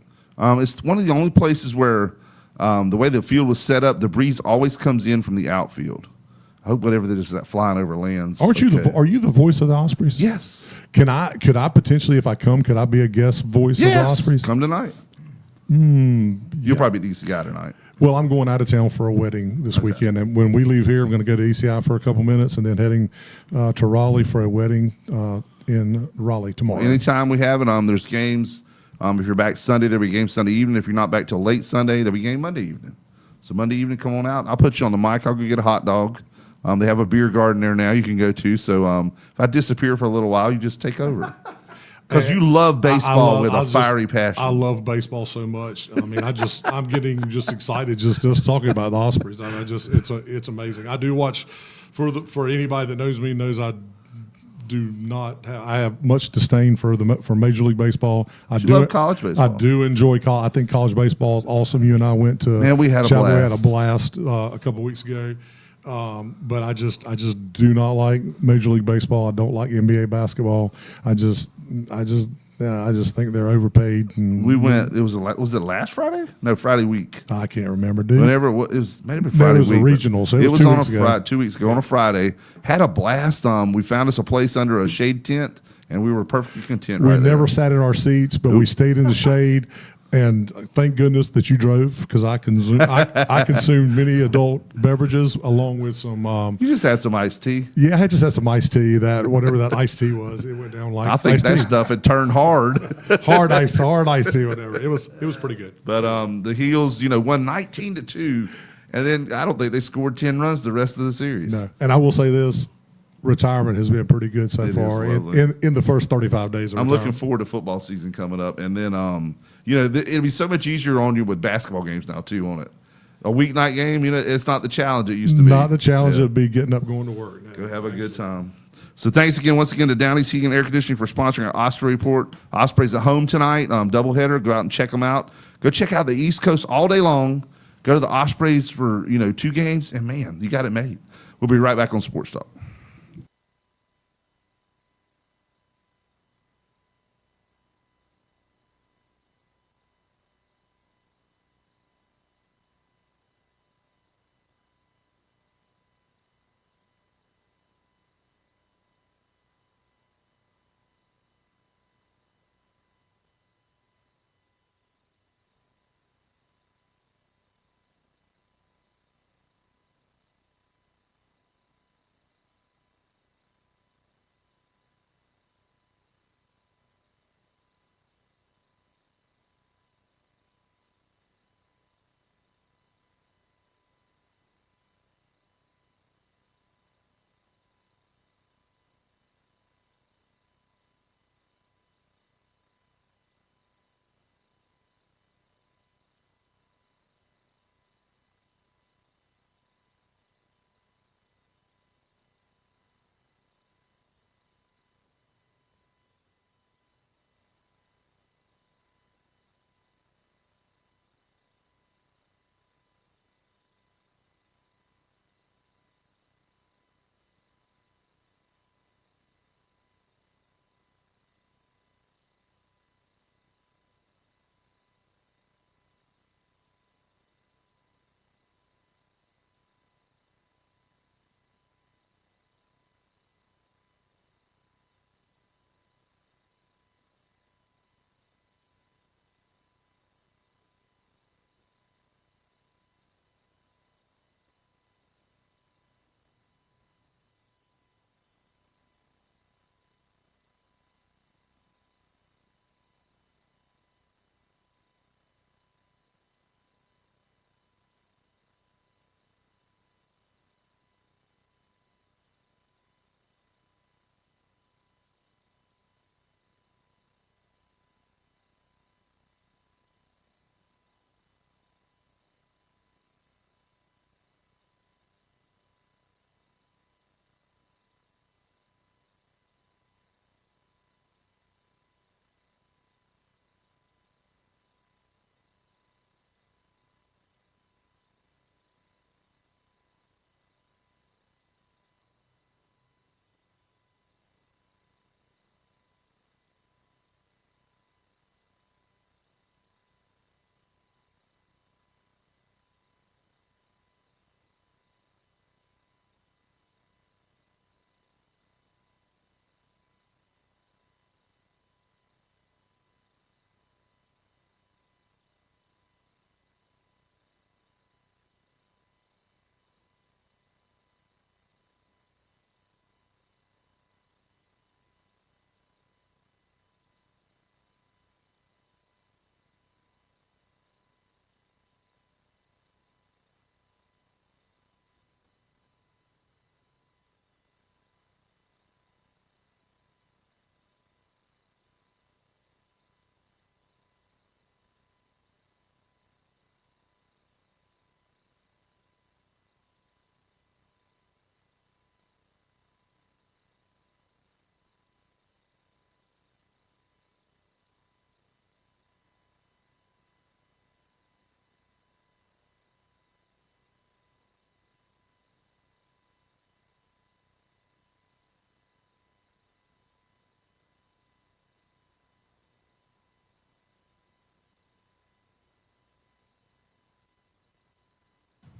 Speaker 1: It's one of the only places where the way the field was set up, the breeze always comes in from the outfield. I hope whatever that is that flying over lands.
Speaker 5: Are you the voice of the Ospreys?
Speaker 1: Yes.
Speaker 5: Could I potentially, if I come, could I be a guest voice of the Ospreys?
Speaker 1: Come tonight. You'll probably be the DC guy tonight.
Speaker 5: Well, I'm going out of town for a wedding this weekend, and when we leave here, I'm going to go to ECI for a couple minutes, and then heading to Raleigh for a wedding in Raleigh tomorrow.
Speaker 1: Anytime we have it, there's games. If you're back Sunday, there'll be game Sunday evening. If you're not back till late Sunday, there'll be game Monday evening. So Monday evening, come on out. I'll put you on the mic. I'll go get a hot dog. They have a beer garden there now you can go to. So if I disappear for a little while, you just take over. Because you love baseball with a fiery passion.
Speaker 5: I love baseball so much. I mean, I'm getting just excited just talking about the Ospreys. It's amazing. I do watch for anybody that knows me knows I do not. I have much disdain for Major League Baseball. I
Speaker 1: love college baseball.
Speaker 5: I do enjoy college. I think college baseball is awesome. You and I went to.
Speaker 1: Man, we had a blast.
Speaker 5: We had a blast a couple of weeks ago. But I just do not like Major League Baseball. I don't like NBA basketball. I just think they're overpaid. And
Speaker 1: We went. Was it last Friday? No, Friday week.
Speaker 5: I can't remember, dude.
Speaker 1: Whenever it was, maybe Friday
Speaker 5: it was
Speaker 1: week.
Speaker 5: a regional, so it was 2
Speaker 1: on
Speaker 5: weeks
Speaker 1: a
Speaker 5: ago.
Speaker 1: Friday, 2 weeks ago on a Friday. Had a blast. We found us a place under a shade tent, and we were perfectly content.
Speaker 5: We
Speaker 1: right
Speaker 5: never
Speaker 1: there.
Speaker 5: sat in our seats, but we stayed in the shade. And thank goodness that you drove, because I consumed many adult beverages along with some.
Speaker 1: You just had some iced tea.
Speaker 5: Yeah, I just had some iced tea. Whatever that iced tea was, it went down like
Speaker 1: I think
Speaker 5: iced
Speaker 1: that
Speaker 5: tea.
Speaker 1: stuff had turned hard.
Speaker 5: hard iced tea, whatever. It was pretty good.
Speaker 1: But the Heels, won 19-2, and then I don't think they scored 10 runs the rest of the series.
Speaker 5: No, and I will say this: retirement has been pretty good so
Speaker 1: It is
Speaker 5: far
Speaker 1: lovely.
Speaker 5: in the first 35 days of
Speaker 1: I'm
Speaker 5: retirement.
Speaker 1: looking forward to football season coming up, and then it'll be so much easier on you with basketball games now too. On it, a weeknight game, it's not the challenge it used to be.
Speaker 5: Not the challenge
Speaker 1: Yeah.
Speaker 5: of be getting up going to work. No,
Speaker 1: Go have a good time. So thanks once again to Downey's Heating and Air Conditioning for sponsoring our Osprey Report. Osprey's at home tonight, doubleheader. Go out and check them out. Go check out the East Coast all day long. Go to the Ospreys for 2 games, and man, you got it made. We'll be right back on Sports Talk.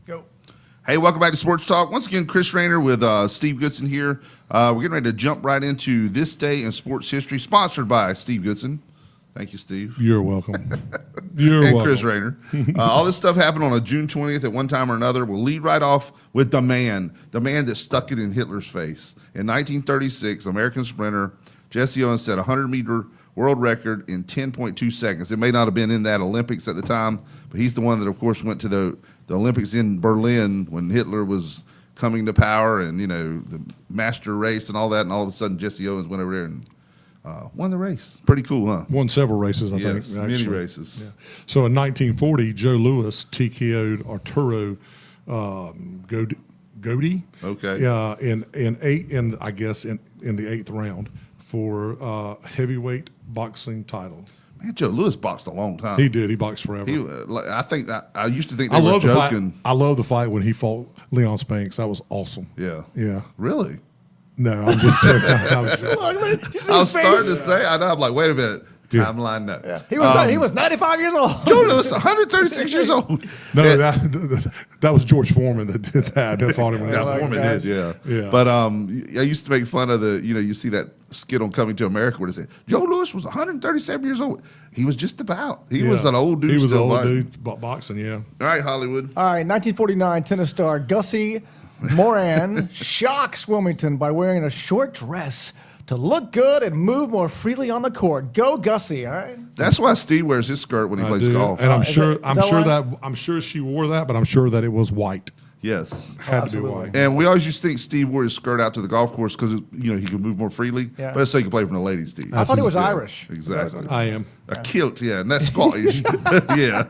Speaker 3: Go.
Speaker 1: Hey, welcome back to Sports Talk. Once again, Chris Raynor with Steve Goodson here. We're getting ready to jump right into This Day in Sports History, sponsored by Steve Goodson. Thank you, Steve.
Speaker 5: You're welcome. You're
Speaker 1: And
Speaker 5: welcome.
Speaker 1: Chris Raynor. All this stuff happened on a June 20th at one time or another. We'll lead right off with the man that stuck it in Hitler's face. In 1936, American sprinter Jesse Owens set a 100-meter world record in 10.2 seconds. It may not have been in that Olympics at the time, but he's the one that, of course, went to the Olympics in Berlin when Hitler was coming to power and, the master race and all that. And all of a sudden, Jesse Owens went over there and won the race. Pretty cool, huh?
Speaker 5: Won several races, I
Speaker 1: Yes,
Speaker 5: think.
Speaker 1: many
Speaker 5: actually.
Speaker 1: races.
Speaker 5: Yeah. So in 1940, Joe Louis TKO'd Arturo Godi.
Speaker 1: Okay.
Speaker 5: In the eighth round for heavyweight boxing title.
Speaker 1: Man, Joe Louis boxed a long time.
Speaker 5: He did. He boxed forever.
Speaker 1: I used to think they were joking.
Speaker 5: I love the fight when he fought Leon Spanks. That was awesome.
Speaker 1: Yeah.
Speaker 5: Yeah.
Speaker 1: Really?
Speaker 5: No, I'm just joking. I was joking.
Speaker 1: I was starting to say, I know. I'm like, wait a minute.
Speaker 5: Yeah.
Speaker 1: Timeline, no.
Speaker 3: Yeah. He was 95 years old.
Speaker 1: Joe Louis, 136 years old.
Speaker 5: No, that was George Foreman that did that. That fought him when he
Speaker 1: Now,
Speaker 5: was
Speaker 1: Foreman
Speaker 3: God.
Speaker 1: did, yeah.
Speaker 5: Yeah.
Speaker 1: But I used to make fun of you see that skit on Coming to America where they say, Joe Louis was 137 years old. He was just about. He was an old dude
Speaker 5: He was
Speaker 1: still
Speaker 5: an old
Speaker 1: fighting.
Speaker 5: dude boxing, yeah.
Speaker 1: All right, Hollywood.
Speaker 3: All right, 1949 tennis star Gussie Moran shocks Wilmington by wearing a short dress to look good and move more freely on the court. Go Gussie, all right?
Speaker 1: That's why Steve wears his skirt when he
Speaker 5: I
Speaker 1: plays
Speaker 5: do.
Speaker 1: golf.
Speaker 5: And I'm
Speaker 3: Is
Speaker 5: sure
Speaker 3: that why?
Speaker 5: I'm sure she wore that, but I'm sure that it was white.
Speaker 1: Yes.
Speaker 5: Had to be
Speaker 3: absolutely.
Speaker 5: white.
Speaker 1: And we always used to think Steve wore his skirt out to the golf course because he could move more freely.
Speaker 3: Yeah.
Speaker 1: But that's so he could play from the ladies' Steve.
Speaker 3: I thought he was
Speaker 1: Yeah,
Speaker 3: Irish.
Speaker 1: Exactly.
Speaker 5: I am.
Speaker 1: A kilt, yeah, and that's Scottish. Yeah.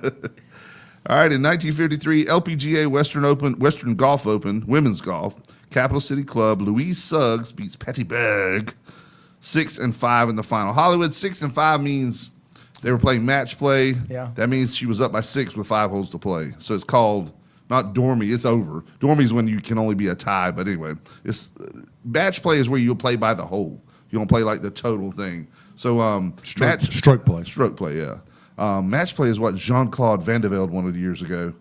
Speaker 1: All right, in 1953, LPGA Western Golf Open, women's golf, Capital City Club, Louise Suggs beats Patty Berg 6-5 in the final. Hollywood 6-5 means they were playing match play.
Speaker 3: Yeah.
Speaker 1: That means she was up by 6 with 5 holes to play. So it's called not dormy, it's over. Dormy is when you can only be a tie, but anyway, it's match play is where you play by the hole. You don't play like the total thing. So
Speaker 5: Stroke play.
Speaker 1: Stroke play, yeah. Match play is what Jean-Claude Van de Velde wanted years ago.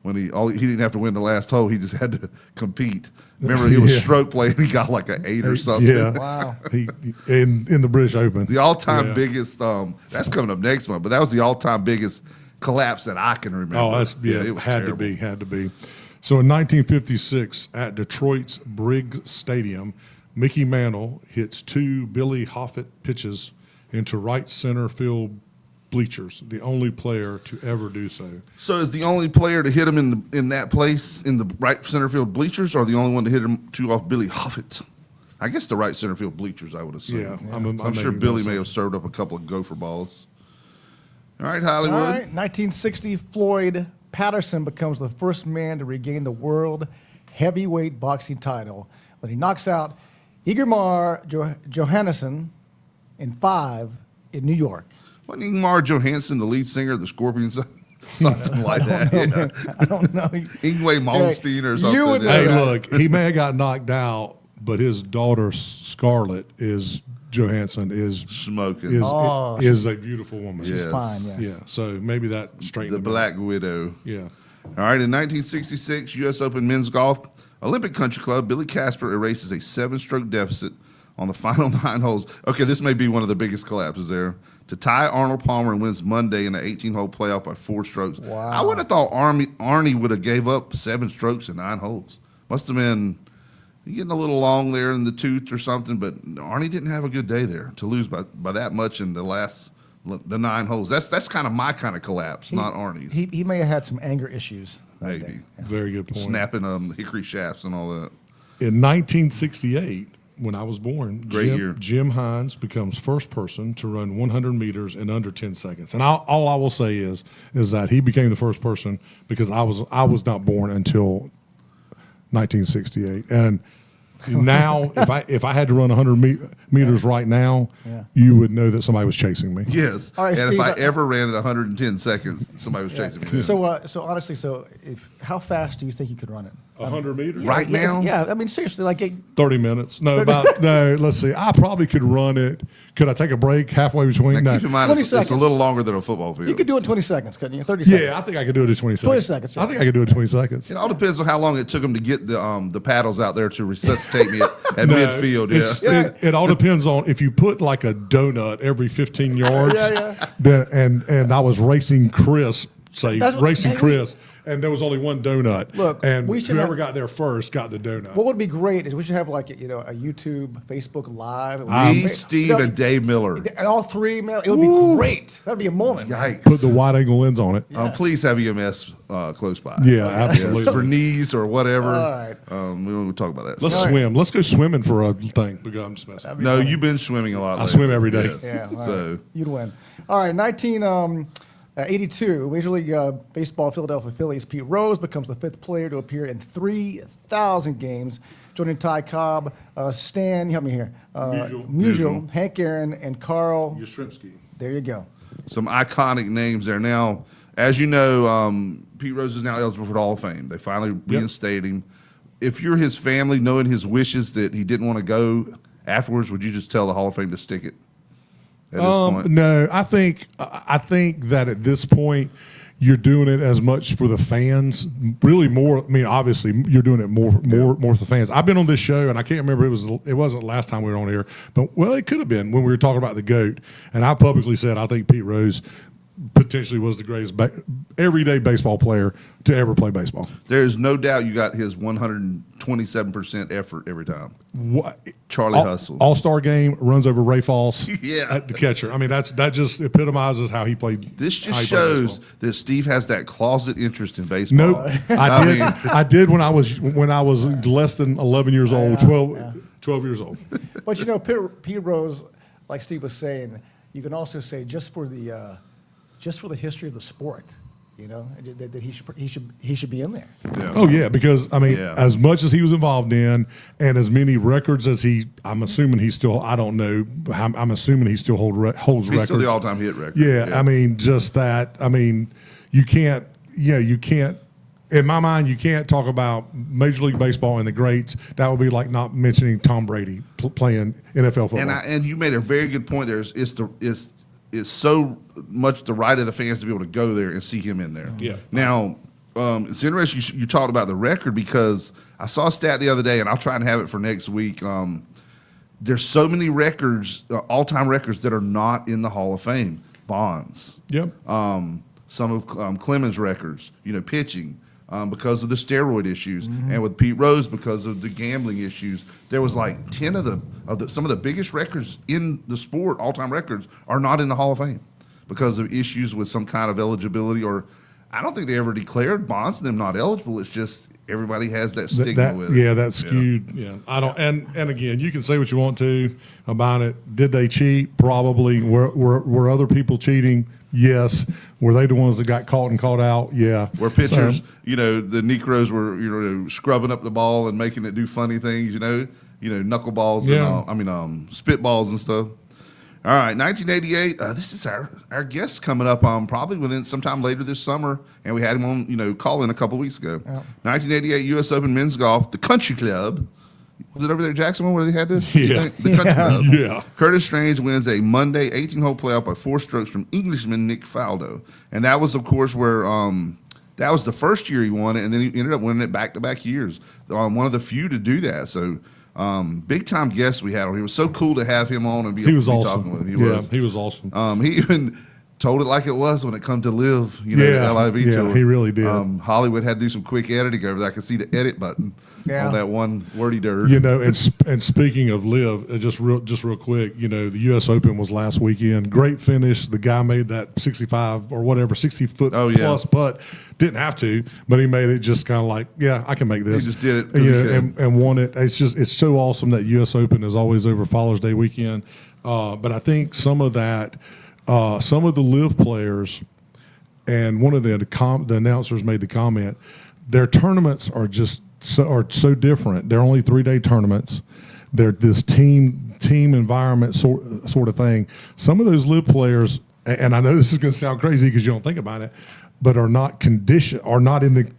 Speaker 1: When he didn't have to win the last hole, he just had to compete. Remember, it was
Speaker 5: Yeah.
Speaker 1: stroke play, and he got like an 8 or something.
Speaker 5: Yeah.
Speaker 3: Wow.
Speaker 5: He in the British Open.
Speaker 1: The all-time
Speaker 5: Yeah.
Speaker 1: biggest. That's coming up next month, but that was the all-time biggest collapse that I can remember.
Speaker 5: Oh,
Speaker 1: it was
Speaker 5: had
Speaker 1: terrible.
Speaker 5: to be. So in 1956, at Detroit's Briggs Stadium, Mickey Mantle hits 2 Billy Hoffett pitches into right center field bleachers, the only player to ever do so.
Speaker 1: So is the only player to hit him in that place in the right center field bleachers, or the only one to hit him 2 off Billy Hoffett? I guess the right center field bleachers, I would assume.
Speaker 5: Yeah.
Speaker 1: I'm sure Billy may have served up a couple of gopher balls. All right, Hollywood.
Speaker 3: All right, 1960, Floyd Patterson becomes the first man to regain the world heavyweight boxing title when he knocks out Ingemar Johansson in 5 in New York.
Speaker 1: Wasn't Ingmar Johansson the lead singer of the Scorpions? Something like that. Yeah.
Speaker 3: I don't know.
Speaker 1: Ingwe Malmsteen or something.
Speaker 3: You would know
Speaker 5: Hey,
Speaker 3: that.
Speaker 5: look, he may have got knocked out, but his daughter Scarlett Johansson is
Speaker 1: Smoking.
Speaker 5: is a beautiful woman.
Speaker 1: She's
Speaker 3: It's fine, yes.
Speaker 5: Yeah, so maybe that straightened
Speaker 1: The
Speaker 5: him
Speaker 1: Black
Speaker 5: out.
Speaker 1: Widow.
Speaker 5: Yeah.
Speaker 1: All right, in 1966, U.S. Open men's golf, Olympic Country Club, Billy Casper erases a 7-stroke deficit on the final 9 holes. Okay, this may be one of the biggest collapses there. To tie Arnold Palmer and wins Monday in an 18-hole playoff by 4 strokes.
Speaker 3: Wow.
Speaker 1: I would have thought Arnie would have gave up 7 strokes in 9 holes. Must have been getting a little long there in the tooth or something, but Arnie didn't have a good day there to lose by that much in the 9 holes. That's kind of my kind of collapse, not Arnie's.
Speaker 3: He may have had some anger issues. that
Speaker 1: Maybe.
Speaker 3: day.
Speaker 5: Very good point.
Speaker 1: Snapping hickory shafts and all that.
Speaker 5: In 1968, when I was born,
Speaker 1: Great year.
Speaker 5: Jim Hines becomes first person to run 100 meters in under 10 seconds. And all I will say is that he became the first person because I was not born until 1968. And now, if I had to run 100 meters right now,
Speaker 3: Yeah.
Speaker 5: you would know that somebody was chasing me.
Speaker 1: Yes.
Speaker 3: All right,
Speaker 1: and
Speaker 3: Steve,
Speaker 1: if I ever ran at 110 seconds, somebody was chasing me. then.
Speaker 3: So honestly, how fast do you think you could run it?
Speaker 5: 100 meters?
Speaker 1: Right now?
Speaker 3: Yeah, I mean, seriously, like
Speaker 5: 30 minutes. No, no, let's see. I probably could run it. Could I take a break halfway between?
Speaker 1: Now,
Speaker 5: No.
Speaker 1: keep in mind,
Speaker 3: 20
Speaker 1: it's a
Speaker 3: seconds.
Speaker 1: little longer than a football field.
Speaker 3: you could do it in 20 seconds, couldn't you? 30 seconds.
Speaker 5: Yeah, I think I could do it in 20 seconds.
Speaker 3: 20 seconds, yeah.
Speaker 5: I think I could do it in 20 seconds.
Speaker 1: It all depends on how long it took them to get the paddles out there to resuscitate me at
Speaker 5: No,
Speaker 1: midfield.
Speaker 5: It all depends on if you put like a donut every 15 yards.
Speaker 3: Yeah.
Speaker 5: Then and I was racing Chris,
Speaker 3: That's what-
Speaker 5: racing
Speaker 3: hey,
Speaker 5: Chris, and there was only one donut.
Speaker 3: Look,
Speaker 5: and
Speaker 3: we should
Speaker 5: whoever
Speaker 3: have-
Speaker 5: got there first got the donut.
Speaker 3: What would be great is we should have like a YouTube, Facebook Live.
Speaker 1: Me, Steve, and Dave Miller.
Speaker 3: And all three, man, it would be great. That'd be a moment.
Speaker 1: Yikes.
Speaker 5: Put the wide angle lens on it.
Speaker 1: Please have EMS close by.
Speaker 5: Yeah, absolutely.
Speaker 1: For knees or whatever.
Speaker 3: All right.
Speaker 1: We won't talk about that.
Speaker 5: Let's
Speaker 1: stuff.
Speaker 5: swim. Let's go swimming for a thing. Because I'm just messing.
Speaker 1: No, you've been swimming a lot.
Speaker 5: I
Speaker 1: lately.
Speaker 5: swim every day.
Speaker 1: Yes.
Speaker 3: Yeah, all right.
Speaker 1: So
Speaker 3: You'd win. All right, 1982, Major League Baseball Philadelphia Phillies, Pete Rose becomes the 5th player to appear in 3,000 games, joining Ty Cobb, Stan, help me here,
Speaker 1: Musial.
Speaker 3: Hank Aaron, and Carl.
Speaker 5: Yastrzemski.
Speaker 3: There you go.
Speaker 1: some iconic names there. Now, as you know, Pete Rose is now eligible for the Hall of Fame. They finally reinstated him. If you're his family, knowing his wishes that he didn't want to go afterwards, would you just tell the Hall of Fame to stick it at this point?
Speaker 5: No, I think that at this point you're doing it as much for the fans, really more. I mean, obviously you're doing it more for the fans. I've been on this show, and I can't remember it wasn't last time we were on here, but well, it could have been when we were talking about the GOAT, and I publicly said I think Pete Rose potentially was the greatest everyday baseball player to ever play baseball.
Speaker 1: There's no doubt you got his 127% effort every time.
Speaker 5: What?
Speaker 1: Charlie Hustle.
Speaker 5: All-Star game, runs over Ray Foss
Speaker 1: Yeah.
Speaker 5: at the catcher. I mean, that just epitomizes how he played.
Speaker 1: This just
Speaker 5: how he played
Speaker 1: shows
Speaker 5: baseball.
Speaker 1: that Steve has that closet interest in baseball.
Speaker 5: Nope, I did when I was less than 11 years old, 12 years old.
Speaker 3: But Pete Rose, like Steve was saying, you can also say just for the history of the sport, that he should be in there.
Speaker 1: Yeah.
Speaker 5: Oh yeah, because I mean,
Speaker 1: Yeah.
Speaker 5: as much as he was involved in, and as many records as I'm assuming he still. I don't know. I'm assuming he still holds
Speaker 1: He's
Speaker 5: records.
Speaker 1: still the all-time hit record.
Speaker 5: Yeah, I mean, just that. I mean, you can't. You can't. In my mind, you can't talk about Major League Baseball and the greats. That would be like not mentioning Tom Brady playing NFL football.
Speaker 1: And you made a very good point there. It's so much the right of the fans to be able to go there and see him in there.
Speaker 5: Yeah.
Speaker 1: Now, it's interesting you talked about the record because I saw a stat the other day, and I'll try and have it for next week. There's so many records, all-time records, that are not in the Hall of Fame. Bonds.
Speaker 5: Yep.
Speaker 1: Some of Clemens' records, pitching. Because of the steroid issues, and with Pete Rose because of the gambling issues, there was like 10 some of the biggest records in the sport, all-time records, are not in the Hall of Fame because of issues with some kind of eligibility. Or I don't think they ever declared Bonds and them not eligible. It's just everybody has that stigma with it.
Speaker 5: Yeah, that's skewed. Yeah, I don't. And again, you can say what you want to about it. Did they cheat? Probably. Were other people cheating? Yes. Were they the ones that got caught and caught out? Yeah.
Speaker 1: Where pitchers, the Necros were, scrubbing up the ball and making it do funny things, knuckleballs
Speaker 5: Yeah.
Speaker 1: and spitballs and stuff. All right, 1988. This is our guest coming up probably within sometime later this summer, and we had him on, call in a couple weeks ago.
Speaker 3: Yeah.
Speaker 1: 1988 U.S. Open men's golf, the Country Club. Was it over there in Jacksonville where they had this?
Speaker 5: Yeah.
Speaker 1: You think? The Country Club.
Speaker 5: Yeah.
Speaker 1: Curtis Strange wins a Monday 18-hole playoff by 4 strokes from Englishman Nick Faldo, and that was, of course, where that was the first year he won it, and then he ended up winning it back-to-back years. One of the few to do that. So. Big time guest we had on. He was so cool to have him on and be,
Speaker 5: He was
Speaker 1: talking
Speaker 5: awesome.
Speaker 1: with him.
Speaker 5: He was awesome.
Speaker 1: He even told it like it was when it come to live,
Speaker 5: Yeah,
Speaker 1: the LIV
Speaker 5: yeah,
Speaker 1: tour.
Speaker 5: he really did.
Speaker 1: Hollywood had to do some quick editing over there. I could see the edit button on that one wordy dirt.
Speaker 5: And speaking of live, just real quick, the U.S. Open was last weekend. Great finish. The guy made that 65 or whatever 60-foot plus putt. Didn't have to, but he made it just kind of like, yeah, I can make this.
Speaker 1: He just did it 'cause he could.
Speaker 5: and won it. It's so awesome that U.S. Open is always over Father's Day weekend. But I think some of the live players, and one of the announcers made the comment, their tournaments are just so different. They're only 3-day tournaments. They're this team environment sort of thing. Some of those live players, and I know this is going to sound crazy because you don't think about it, but are not in the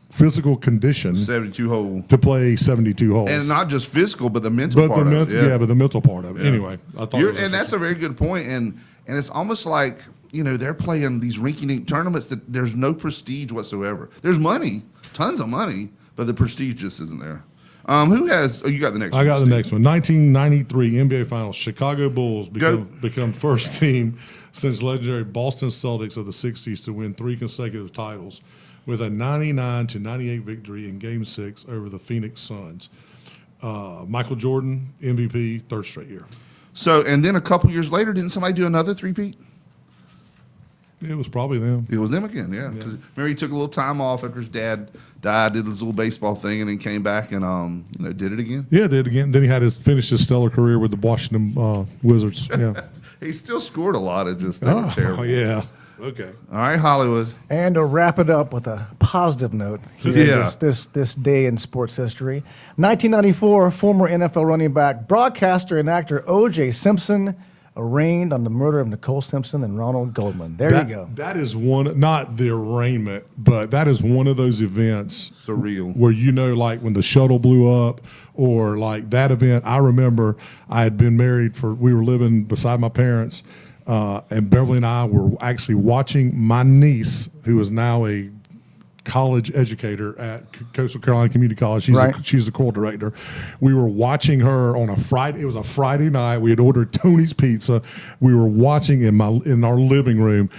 Speaker 5: physical condition
Speaker 1: 72 hole.
Speaker 5: to play 72 holes.
Speaker 1: And not just physical, but the mental part of it.
Speaker 5: but the mental part of it. Anyway, I thought
Speaker 1: And that's a very good point. And it's almost like, they're playing these rinky-dink tournaments that there's no prestige whatsoever. There's money, tons of money, but the prestige just isn't there. Who has? Oh, you got the next one.
Speaker 5: I got the
Speaker 1: Steve.
Speaker 5: next one. 1993 NBA Finals. Chicago Bulls become first team since legendary Boston Celtics of the 60s to win 3 consecutive titles with a 99-98 victory in Game 6 over the Phoenix Suns. Michael Jordan, MVP, third straight year.
Speaker 1: So, and then a couple years later, didn't somebody do another three-peat?
Speaker 5: It was probably them.
Speaker 1: It was them again, yeah. Because remember, he took a little time off after his dad died, did his little baseball thing, and then came back and did it again.
Speaker 5: Yeah, did it again. Then he had finished his stellar career with the Washington Wizards. Yeah.
Speaker 1: He still scored a lot of just they were terrible.
Speaker 5: Yeah. Okay.
Speaker 1: All right, Hollywood.
Speaker 3: And to wrap it up with a positive note here,
Speaker 1: Yeah.
Speaker 3: this day in sports history. 1994, former NFL running back, broadcaster, and actor O.J. Simpson arraigned on the murder of Nicole Simpson and Ronald Goldman. There you go.
Speaker 5: That is not the arraignment, but that is one of those events
Speaker 1: Surreal.
Speaker 5: where like when the shuttle blew up or like that event. I remember I had been married we were living beside my parents, and Beverly and I were actually watching my niece, who is now a college educator at Coastal Carolina Community College. She's the choral director. We were watching her on a Friday. It was a Friday night. We had ordered Tony's Pizza. We were watching in our living room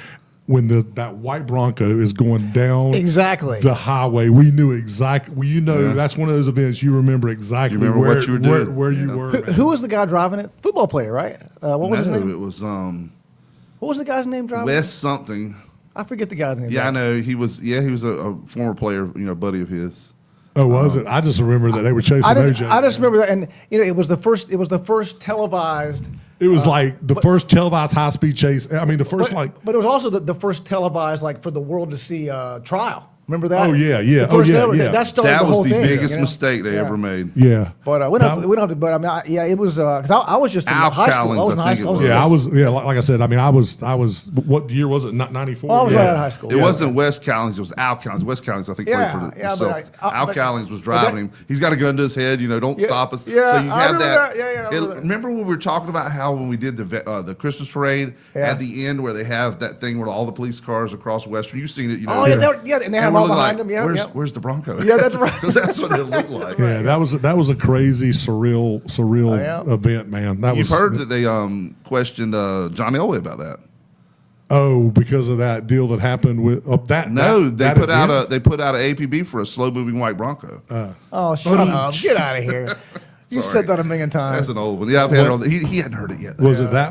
Speaker 5: when that white Bronco is going down the highway. We knew exactly. That's one of those events you remember exactly
Speaker 1: what you were doing.
Speaker 5: where you were.
Speaker 3: Who was the guy driving it? Football player, right? What was his name?
Speaker 1: It was
Speaker 3: What was the guy's name driving
Speaker 1: Wes
Speaker 3: it?
Speaker 1: something.
Speaker 3: I forget the guy's name.
Speaker 1: Yeah, I know. He was a former player, buddy of his.
Speaker 5: Oh, was it? I just remember that they were chasing OJ.
Speaker 3: I just remember that, and it was the first televised.
Speaker 5: It was like the first televised high speed chase. I mean, the first
Speaker 3: but it was also the first televised for the world to see trial. Remember that?
Speaker 5: Oh, yeah.
Speaker 3: The first ever,
Speaker 5: yeah.
Speaker 3: That started
Speaker 1: That
Speaker 3: the
Speaker 1: was
Speaker 3: whole
Speaker 1: the
Speaker 3: thing.
Speaker 1: biggest mistake they ever made.
Speaker 5: Yeah.
Speaker 3: But we don't have to. But I mean, it was because I was just in
Speaker 1: Al
Speaker 3: high school. I was in
Speaker 1: Callins, I
Speaker 3: high
Speaker 1: think it
Speaker 3: school.
Speaker 1: was.
Speaker 5: Yeah, I was. Yeah, like I said, I mean, I was. What year was it? 94.
Speaker 3: I was
Speaker 5: yeah.
Speaker 3: right out of high school.
Speaker 1: It wasn't Wes Callins. It was Al Callins. Wes Callins, I think,
Speaker 3: Yeah,
Speaker 1: played for the
Speaker 3: yeah, but
Speaker 1: Celtics.
Speaker 3: I-
Speaker 1: Al
Speaker 3: but-
Speaker 1: Callins was
Speaker 3: but
Speaker 1: driving
Speaker 3: that-
Speaker 1: him. He's got a gun to his head. Don't stop us.
Speaker 3: yeah,
Speaker 1: so you
Speaker 3: I
Speaker 1: have
Speaker 3: remember
Speaker 1: that.
Speaker 3: that. Yeah, I remember that.
Speaker 1: Remember when we were talking about how when we did the Christmas parade at the end where they have that thing where all the police cars across Western. You've seen it.
Speaker 3: Oh yeah, and they had them
Speaker 1: we're
Speaker 3: all
Speaker 1: looking
Speaker 3: behind them. Yeah,
Speaker 1: Where's the Bronco?
Speaker 3: Yeah, that's right.
Speaker 1: Because that's what it looked like.
Speaker 5: Yeah, that was a crazy, surreal
Speaker 3: yeah.
Speaker 5: event, man. That
Speaker 1: You've
Speaker 5: was.
Speaker 1: heard that they questioned John Elway about that.
Speaker 5: Oh, because of that deal that happened with that.
Speaker 1: No,
Speaker 5: they
Speaker 1: put out an APB for a slow moving white Bronco.
Speaker 3: Oh, shut up! Get out of here. You
Speaker 1: Sorry.
Speaker 3: said that a million times.
Speaker 1: That's an old one. Yeah, I've had it on. He hadn't heard it yet. Though.
Speaker 5: Was it that?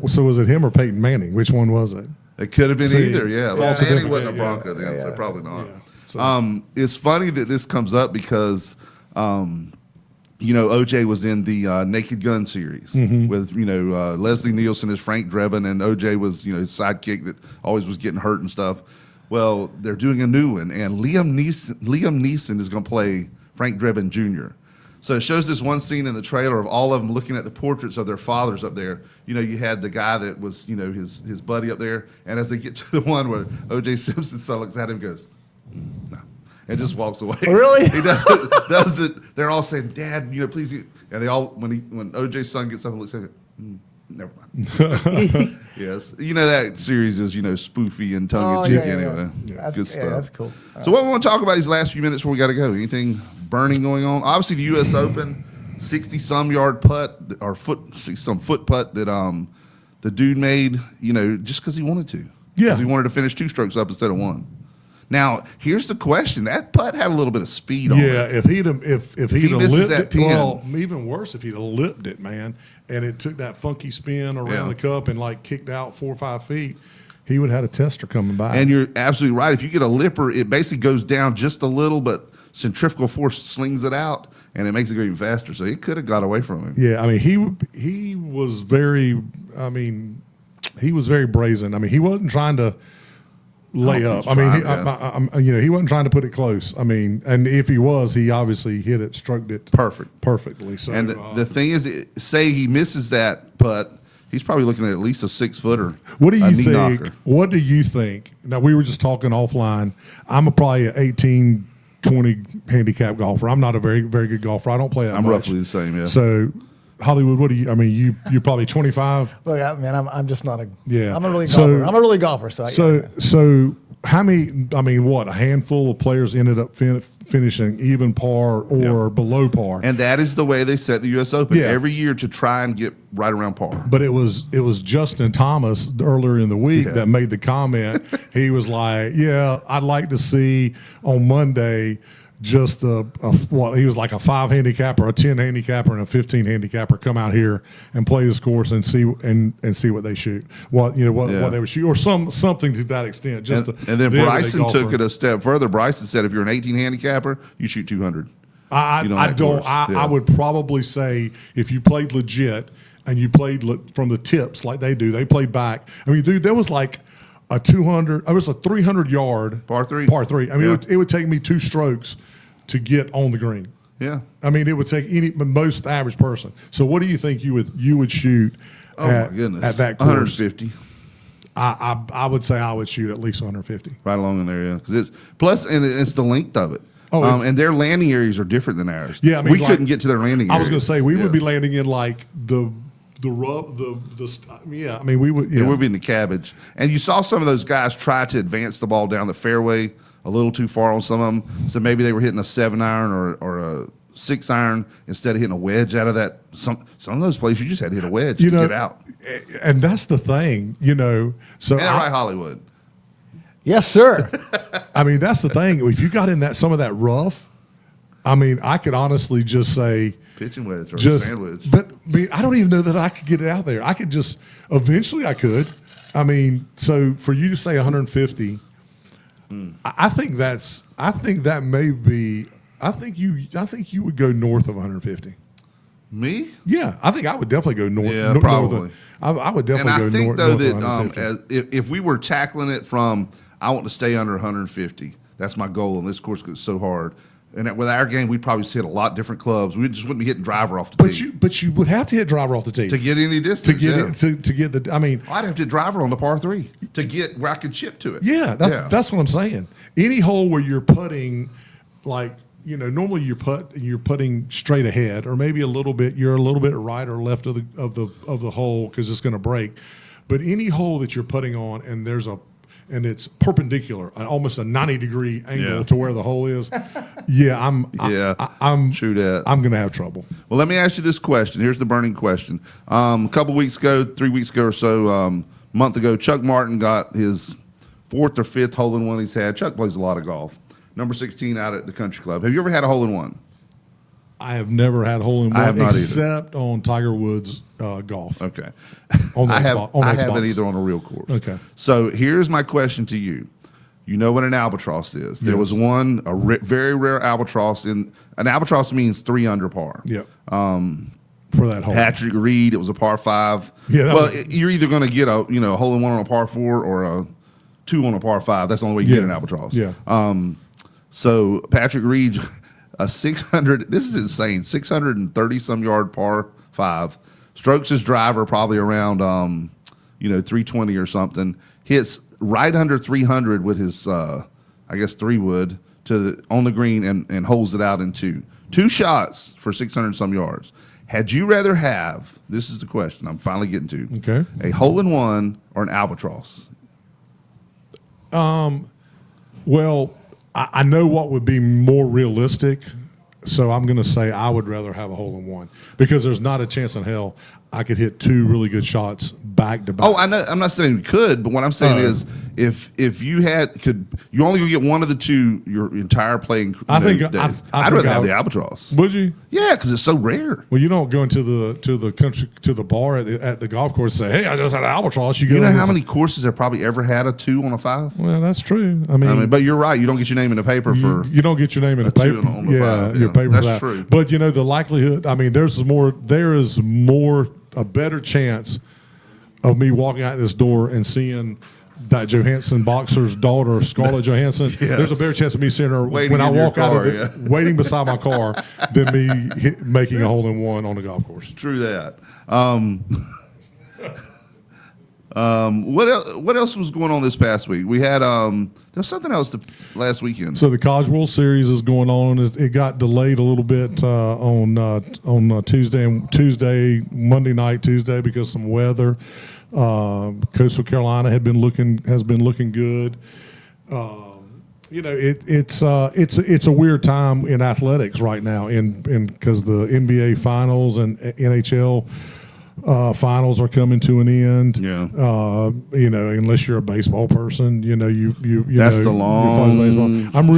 Speaker 5: So was it him or Peyton Manning? Which one was it?
Speaker 1: It could have been
Speaker 5: See,
Speaker 1: either. Yeah,
Speaker 5: false
Speaker 1: Manning
Speaker 5: identification,
Speaker 1: wasn't a
Speaker 5: yeah.
Speaker 1: Bronco then, so probably not.
Speaker 5: Yeah. So-
Speaker 1: It's funny that this comes up because, OJ was in the Naked Gun series with Leslie Nielsen as Frank Drebin, and OJ was his sidekick that always was getting hurt and stuff. Well, they're doing a new one, and Liam Neeson is going to play Frank Drebin Jr. So it shows this one scene in the trailer of all of them looking at the portraits of their fathers up there. You had the guy that was, his buddy up there. And as they get to the one where O.J. Simpson looks at him and goes, no, and just walks away.
Speaker 3: Really?
Speaker 1: He doesn't. They're all saying, Dad, please. And they all, when O.J.'s son gets up and looks at it, never mind. Yes. That series is, spoofy and tongue-in-cheek anyway.
Speaker 3: Yeah.
Speaker 1: Good stuff.
Speaker 3: That's cool.
Speaker 1: So what we want to talk about these last few minutes before we got to go? Anything burning going on? Obviously, the U.S. Open, 60-some yard putt or some foot putt that the dude made, just because he wanted to.
Speaker 5: Yeah.
Speaker 1: 'Cause he wanted to finish 2 strokes up instead of 1. Now, here's the question: that putt had a little bit of speed on it.
Speaker 5: Yeah, if he'd have
Speaker 1: misses
Speaker 5: lipped
Speaker 1: that
Speaker 5: it,
Speaker 1: pin.
Speaker 5: well, even worse if he'd have lipped it, man, and it took that funky spin around
Speaker 1: Yeah.
Speaker 5: the cup and kicked out 4 or 5 feet, he would have had a tester coming by.
Speaker 1: And you're absolutely right. If you get a lipper, it basically goes down just a little, but centrifugal force slings it out, and it makes it go even faster. So it could have got away from him.
Speaker 5: Yeah, I mean he was very. I mean, he was very brazen. I mean, he wasn't trying to lay
Speaker 1: I don't
Speaker 5: up.
Speaker 1: think
Speaker 5: I mean,
Speaker 1: he's
Speaker 5: he wasn't trying to put it close. I mean, and if he was, he obviously hit it, struck it perfectly. So,
Speaker 1: And the thing is, say he misses that putt, he's probably looking at least a 6-footer.
Speaker 5: what do
Speaker 1: a
Speaker 5: you
Speaker 1: knee
Speaker 5: think?
Speaker 1: knocker.
Speaker 5: What do you think? Now we were just talking offline. I'm probably an 18 20 handicap golfer. I'm not a very, very good golfer. I don't play that
Speaker 1: I'm
Speaker 5: much.
Speaker 1: roughly the same, yeah.
Speaker 5: So, Hollywood, what do you? I mean, you're probably 25.
Speaker 3: Look, I'm just not a.
Speaker 5: Yeah.
Speaker 3: I'm a really
Speaker 5: So-
Speaker 3: golfer. I'm a really golfer.
Speaker 5: So how many? I mean, what, a handful of players ended up finishing even par or below par.
Speaker 1: And that is the way they set the U.S. Open
Speaker 5: Yeah.
Speaker 1: every year to try and get right around par.
Speaker 5: But it was Justin Thomas earlier in the week that made the comment. He was like, "Yeah, I'd like to see on Monday just what he was like a 5 handicapper, a 10 handicapper, and a 15 handicapper come out here and play this course and see what they shoot, what they would shoot, or something to that extent." Just
Speaker 1: And then
Speaker 5: the everyday
Speaker 1: Bryson took
Speaker 5: golfer.
Speaker 1: it a step further. Bryson said, if you're an 18 handicapper, you shoot 200.
Speaker 5: I would probably say if you played legit and you played from the tips like they do, they play back. I mean, dude, there was like a 200. It was a 300-yard
Speaker 1: Par three.
Speaker 5: I mean, it would take me 2 strokes to get on the green.
Speaker 1: Yeah.
Speaker 5: I mean, it would take most average person. So, what do you think you would shoot?
Speaker 1: Oh, my goodness.
Speaker 5: At that course?
Speaker 1: 150.
Speaker 5: I would say I would shoot at least 150.
Speaker 1: Right along in there, yeah. Because it's the length of it.
Speaker 5: Oh,
Speaker 1: and their landing areas are different than ours.
Speaker 5: Yeah, I mean,
Speaker 1: we
Speaker 5: like,
Speaker 1: couldn't get to their landing areas.
Speaker 5: I was going to say we
Speaker 1: Yeah.
Speaker 5: would be landing in like the rub I mean, we would. Yeah.
Speaker 1: It would be in the cabbage. And you saw some of those guys try to advance the ball down the fairway a little too far on some of them. So maybe they were hitting a 7-iron or a 6-iron instead of hitting a wedge out of that. Some of those places you just had to hit a wedge to get out.
Speaker 5: And that's the thing, So
Speaker 1: Ain't that right, Hollywood?
Speaker 3: yes, sir.
Speaker 5: I mean, that's the thing. If you got in some of that rough, I mean, I could honestly just say
Speaker 1: Pitching wedge or
Speaker 5: just,
Speaker 1: sandwich.
Speaker 5: but I mean, I don't even know that I could get it out there. I could just eventually I could. I mean, so for you to say 150, I think that may be. I think you would go north of 150.
Speaker 1: Me?
Speaker 5: Yeah, I think I would definitely go north.
Speaker 1: Yeah, probably.
Speaker 5: I would
Speaker 1: And
Speaker 5: definitely
Speaker 1: I
Speaker 5: go
Speaker 1: think
Speaker 5: north.
Speaker 1: though
Speaker 5: north
Speaker 1: that
Speaker 5: of 150.
Speaker 1: if we were tackling it from, I want to stay under 150. That's my goal, and this course gets so hard. And with our game, we'd probably hit a lot different clubs. We just wouldn't be hitting driver off the tee.
Speaker 5: But you would have to hit driver off the tee
Speaker 1: to get any distance.
Speaker 5: to get
Speaker 1: yeah.
Speaker 5: it, to get the. I mean,
Speaker 1: I'd have to hit driver on the par 3 to get where I could chip to it.
Speaker 5: yeah, that's what I'm saying. Any hole where you're putting, like normally you're putting straight ahead, or maybe you're a little bit right or left of the hole because it's going to break. But any hole that you're putting on and it's perpendicular, almost a 90-degree angle to where the hole is. Yeah, I'm
Speaker 1: true that.
Speaker 5: I'm going to have trouble.
Speaker 1: Well, let me ask you this question. Here's the burning question. A couple weeks ago, 3 weeks ago or so, month ago, Chuck Martin got his 4th or 5th hole-in-one he's had. Chuck plays a lot of golf. Number 16 out at the country club. Have you ever had a hole-in-one?
Speaker 5: I have never had hole-in-one
Speaker 1: I have not either.
Speaker 5: except on Tiger Woods golf.
Speaker 1: Okay.
Speaker 5: On the
Speaker 1: I
Speaker 5: Xbox.
Speaker 1: haven't either on a real course.
Speaker 5: Okay.
Speaker 1: So here's my question to you. You know what an albatross is. There was one, very rare albatross. An albatross means 3 under par.
Speaker 5: Yep. For that hole.
Speaker 1: Patrick Reed, it was a par 5.
Speaker 5: Yeah,
Speaker 1: you're either going to get a hole-in-one on a par 4 or a 2 on a par 5. That's the only way you get an albatross.
Speaker 5: Yeah.
Speaker 1: So Patrick Reed, a 600. This is insane. 630-some yard par 5. Strokes his driver probably around 320 or something. Hits right under 300 with his 3-wood on the green and holds it out in 2. 2 shots for 600-some yards. Had you rather have? This is the question I'm finally getting to.
Speaker 5: Okay.
Speaker 1: A hole-in-one or an albatross?
Speaker 5: Well, I know what would be more realistic, so I'm going to say I would rather have a hole-in-one because there's not a chance in hell I could hit 2 really good shots back to back.
Speaker 1: Oh, I know. I'm not saying you could, but what I'm saying is, if you you only get one of the 2 your entire playing days. I'd rather have the albatross.
Speaker 5: Would you?
Speaker 1: Yeah, because it's so rare.
Speaker 5: Well, you don't go into the bar at the golf course and say, "Hey, I just had an albatross."
Speaker 1: You know how many courses have probably ever had a 2 on a 5?
Speaker 5: Well, that's true. I mean,
Speaker 1: but you're right. You don't get your name in the paper for.
Speaker 5: You don't get your name in the
Speaker 1: 2
Speaker 5: paper.
Speaker 1: on the 5,
Speaker 5: your paper.
Speaker 1: That's
Speaker 5: for that.
Speaker 1: true.
Speaker 5: But the likelihood. I mean, there is a better chance of me walking out this door and seeing that Johansson boxer's daughter, Scarlett Johansson.
Speaker 1: Yes.
Speaker 5: There's a better chance of me seeing her
Speaker 1: Waiting
Speaker 5: when I
Speaker 1: in your
Speaker 5: walk out
Speaker 1: car,
Speaker 5: of waiting beside my car than me making a hole-in-one on a golf course.
Speaker 1: True that. What else was going on this past week? We had there was something else last weekend.
Speaker 5: So the College World Series is going on. It got delayed a little bit on Tuesday, Monday night, Tuesday because some weather. Coastal Carolina has been looking good. It's a weird time in athletics right now, because the NBA finals and NHL finals are coming to an end.
Speaker 1: Yeah.
Speaker 5: Unless you're a baseball person,
Speaker 1: That's the long
Speaker 5: baseball. I'm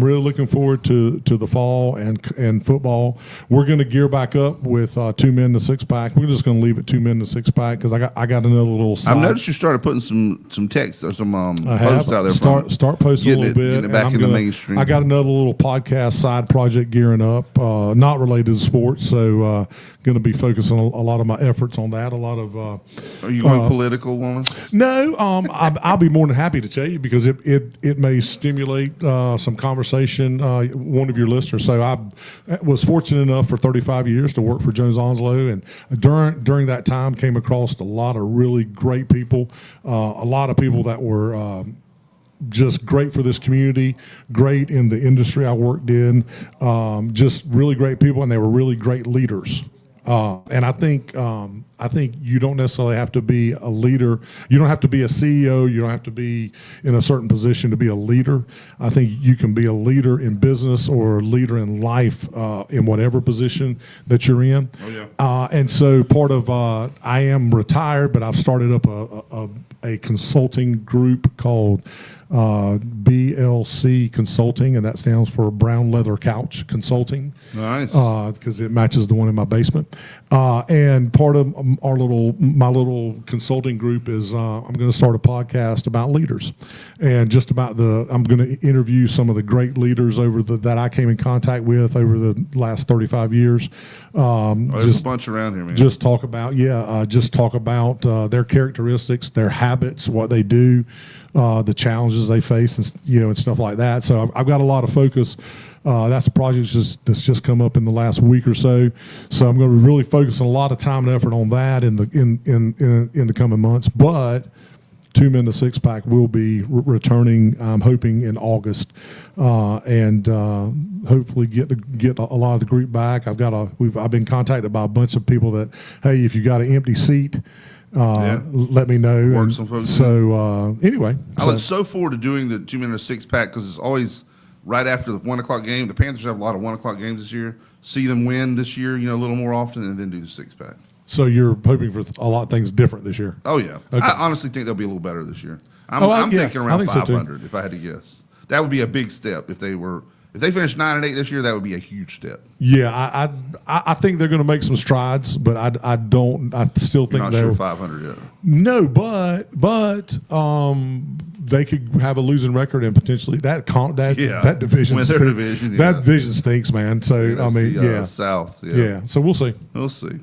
Speaker 5: really looking forward to the fall and football. We're going to gear back up with 2 men to 6-pack. We're just going to leave it 2 men to 6-pack because I got another little side.
Speaker 1: I've noticed you started putting some text or some
Speaker 5: I
Speaker 1: posts out there.
Speaker 5: Start posting a little bit.
Speaker 1: Getting it back in the mainstream.
Speaker 5: I got another little podcast side project gearing up, not related to sports. So going to be focusing a lot of my efforts on that. A lot of.
Speaker 1: Are you going political, woman?
Speaker 5: No, I'll be more than happy to tell you because it may stimulate some conversation. One of your listeners. So I was fortunate enough for 35 years to work for Jones Onslow, and during that time came across a lot of really great people, a lot of people that were. Just great for this community, great in the industry I worked in, just really great people, and they were really great leaders. And I think you don't necessarily have to be a leader. You don't have to be a CEO. You don't have to be in a certain position to be a leader. I think you can be a leader in business or a leader in life in whatever position that you're in.
Speaker 1: Oh, yeah.
Speaker 5: And so part of I am retired, but I've started up a consulting group called BLC Consulting, and that stands for Brown Leather Couch Consulting.
Speaker 1: Nice.
Speaker 5: Because it matches the one in my basement. And part of my little consulting group is I'm going to start a podcast about leaders, and just about I'm going to interview some of the great leaders that I came in contact with over the last 35 years.
Speaker 1: There's a bunch around here, man.
Speaker 5: Just talk about their characteristics, their habits, what they do, the challenges they face, and stuff like that. So I've got a lot of focus. That's a project that's just come up in the last week or so. So I'm going to be really focusing a lot of time and effort on that in the coming months. But 2 men to 6-pack will be returning. I'm hoping in August, and hopefully get a lot of the group back. I've been contacted by a bunch of people that, hey, if you got an empty seat. Let me know.
Speaker 1: Work some folks
Speaker 5: so anyway,
Speaker 1: I look so forward to doing the 2 men to 6-pack because it's always right after the 1 o'clock game. The Panthers have a lot of 1 o'clock games this year. See them win this year, a little more often, and then do the 6-pack.
Speaker 5: So you're hoping for a lot of things different this year?
Speaker 1: Oh yeah,
Speaker 5: okay.
Speaker 1: I honestly think they'll be a little better this year. I'm thinking around 500 if I had to guess. That would be a big step if they finished 9-8 this year. That would be a huge step.
Speaker 5: Yeah, I think they're going to make some strides, but I still think
Speaker 1: You're not sure 500 yet.
Speaker 5: No, but they could have a losing record and potentially that division.
Speaker 1: Win their division.
Speaker 5: That division stinks, man. So
Speaker 1: South.
Speaker 5: Yeah. So we'll see.
Speaker 1: We'll see.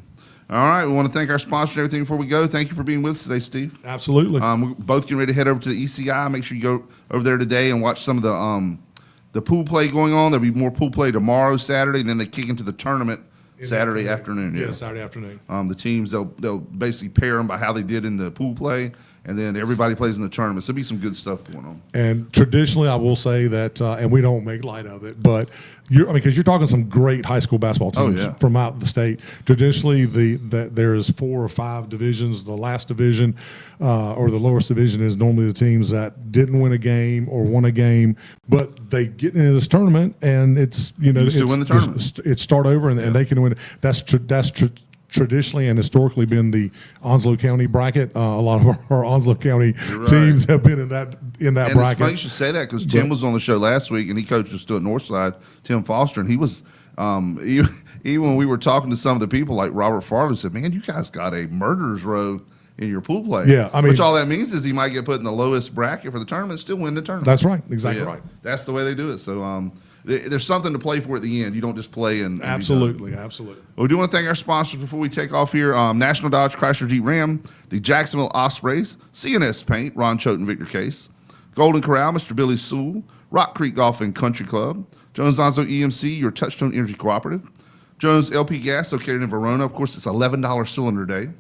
Speaker 1: All right, we want to thank our sponsor and everything before we go. Thank you for being with us today, Steve.
Speaker 5: Absolutely.
Speaker 1: We're both getting ready to head over to the ECI. Make sure you go over there today and watch some of the pool play going on. There'll be more pool play tomorrow, Saturday, and then they kick into the tournament Saturday afternoon.
Speaker 5: Yeah, Saturday afternoon.
Speaker 1: The teams, they'll basically pair them by how they did in the pool play, and then everybody plays in the tournament. So there'll be some good stuff going on. And
Speaker 5: traditionally, I will say that, and we don't make light of it, but because you're talking some great high school basketball teams from out the state. Traditionally, there's 4 or 5 divisions. The last division or the lowest division is normally the teams that didn't win a game or won a game, but they get into this tournament and it's
Speaker 1: still win the tournament.
Speaker 5: It's start over and they can win it. That's traditionally and historically been the Onslow County bracket. A lot of our Onslow County teams have been in that bracket.
Speaker 1: It's funny you should say that because Tim was on the show last week and he coached us still at Northside, Tim Foster, and he was even when we were talking to some of the people like Robert Farley said, "Man, you guys got a murderer's row in your pool play."
Speaker 5: Yeah, I mean,
Speaker 1: which all that means is he might get put in the lowest bracket for the tournament, still win the tournament.
Speaker 5: That's right, exactly right.
Speaker 1: That's the way they do it. So there's something to play for at the end. You don't just play and
Speaker 5: absolutely.
Speaker 1: Well, we do want to thank our sponsors before we take off here. National Dodge Chrysler Jeep Ram, the Jacksonville Ospreys, CNS Paint, Ron Choate and Victor Case, Golden Corral, Mr. Billy Sewell, Rock Creek Golf and Country Club, Jones Onslow EMC, your Touchstone Energy Cooperative, Jones LP Gas located in Verona. Of course, it's $11 cylinder day.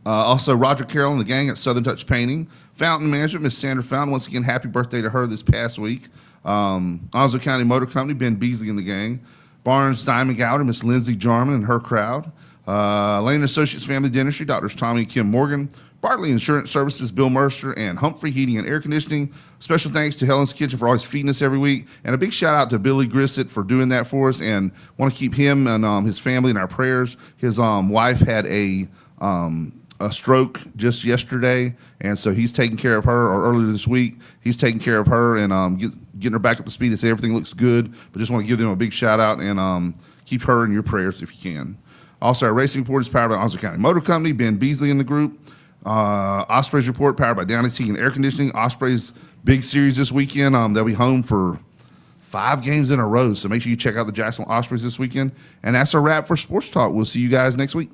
Speaker 1: Also, Roger Carroll and the gang at Southern Touch Painting. Fountain Management, Miss Sandra Fountain. Once again, happy birthday to her this past week. Onslow County Motor Company, Ben Beasley and the gang. Barnes Diamond Gallery, Miss Lindsay Jarman and her crowd. Lane Associates Family Dentistry, Doctors Tommy and Kim Morgan. Bartley Insurance Services, Bill Mercer, and Humphrey Heating and Air Conditioning. Special thanks to Helen's Kitchen for always feeding us every week. And a big shout out to Billy Grissett for doing that for us. And want to keep him and his family in our prayers. His wife had a stroke just yesterday, and so he's taking care of her, or earlier this week, he's taking care of her and getting her back up to speed to say everything looks good. But just want to give them a big shout out and keep her in your prayers if you can. Also, our racing report is powered by Onslow County Motor Company, Ben Beasley in the group. Osprey's report powered by Downey's Heating and Air Conditioning. Osprey's big series this weekend. They'll be home for 5 games in a row, so make sure you check out the Jacksonville Ospreys this weekend. And that's a wrap for Sports Talk. We'll see you guys next week.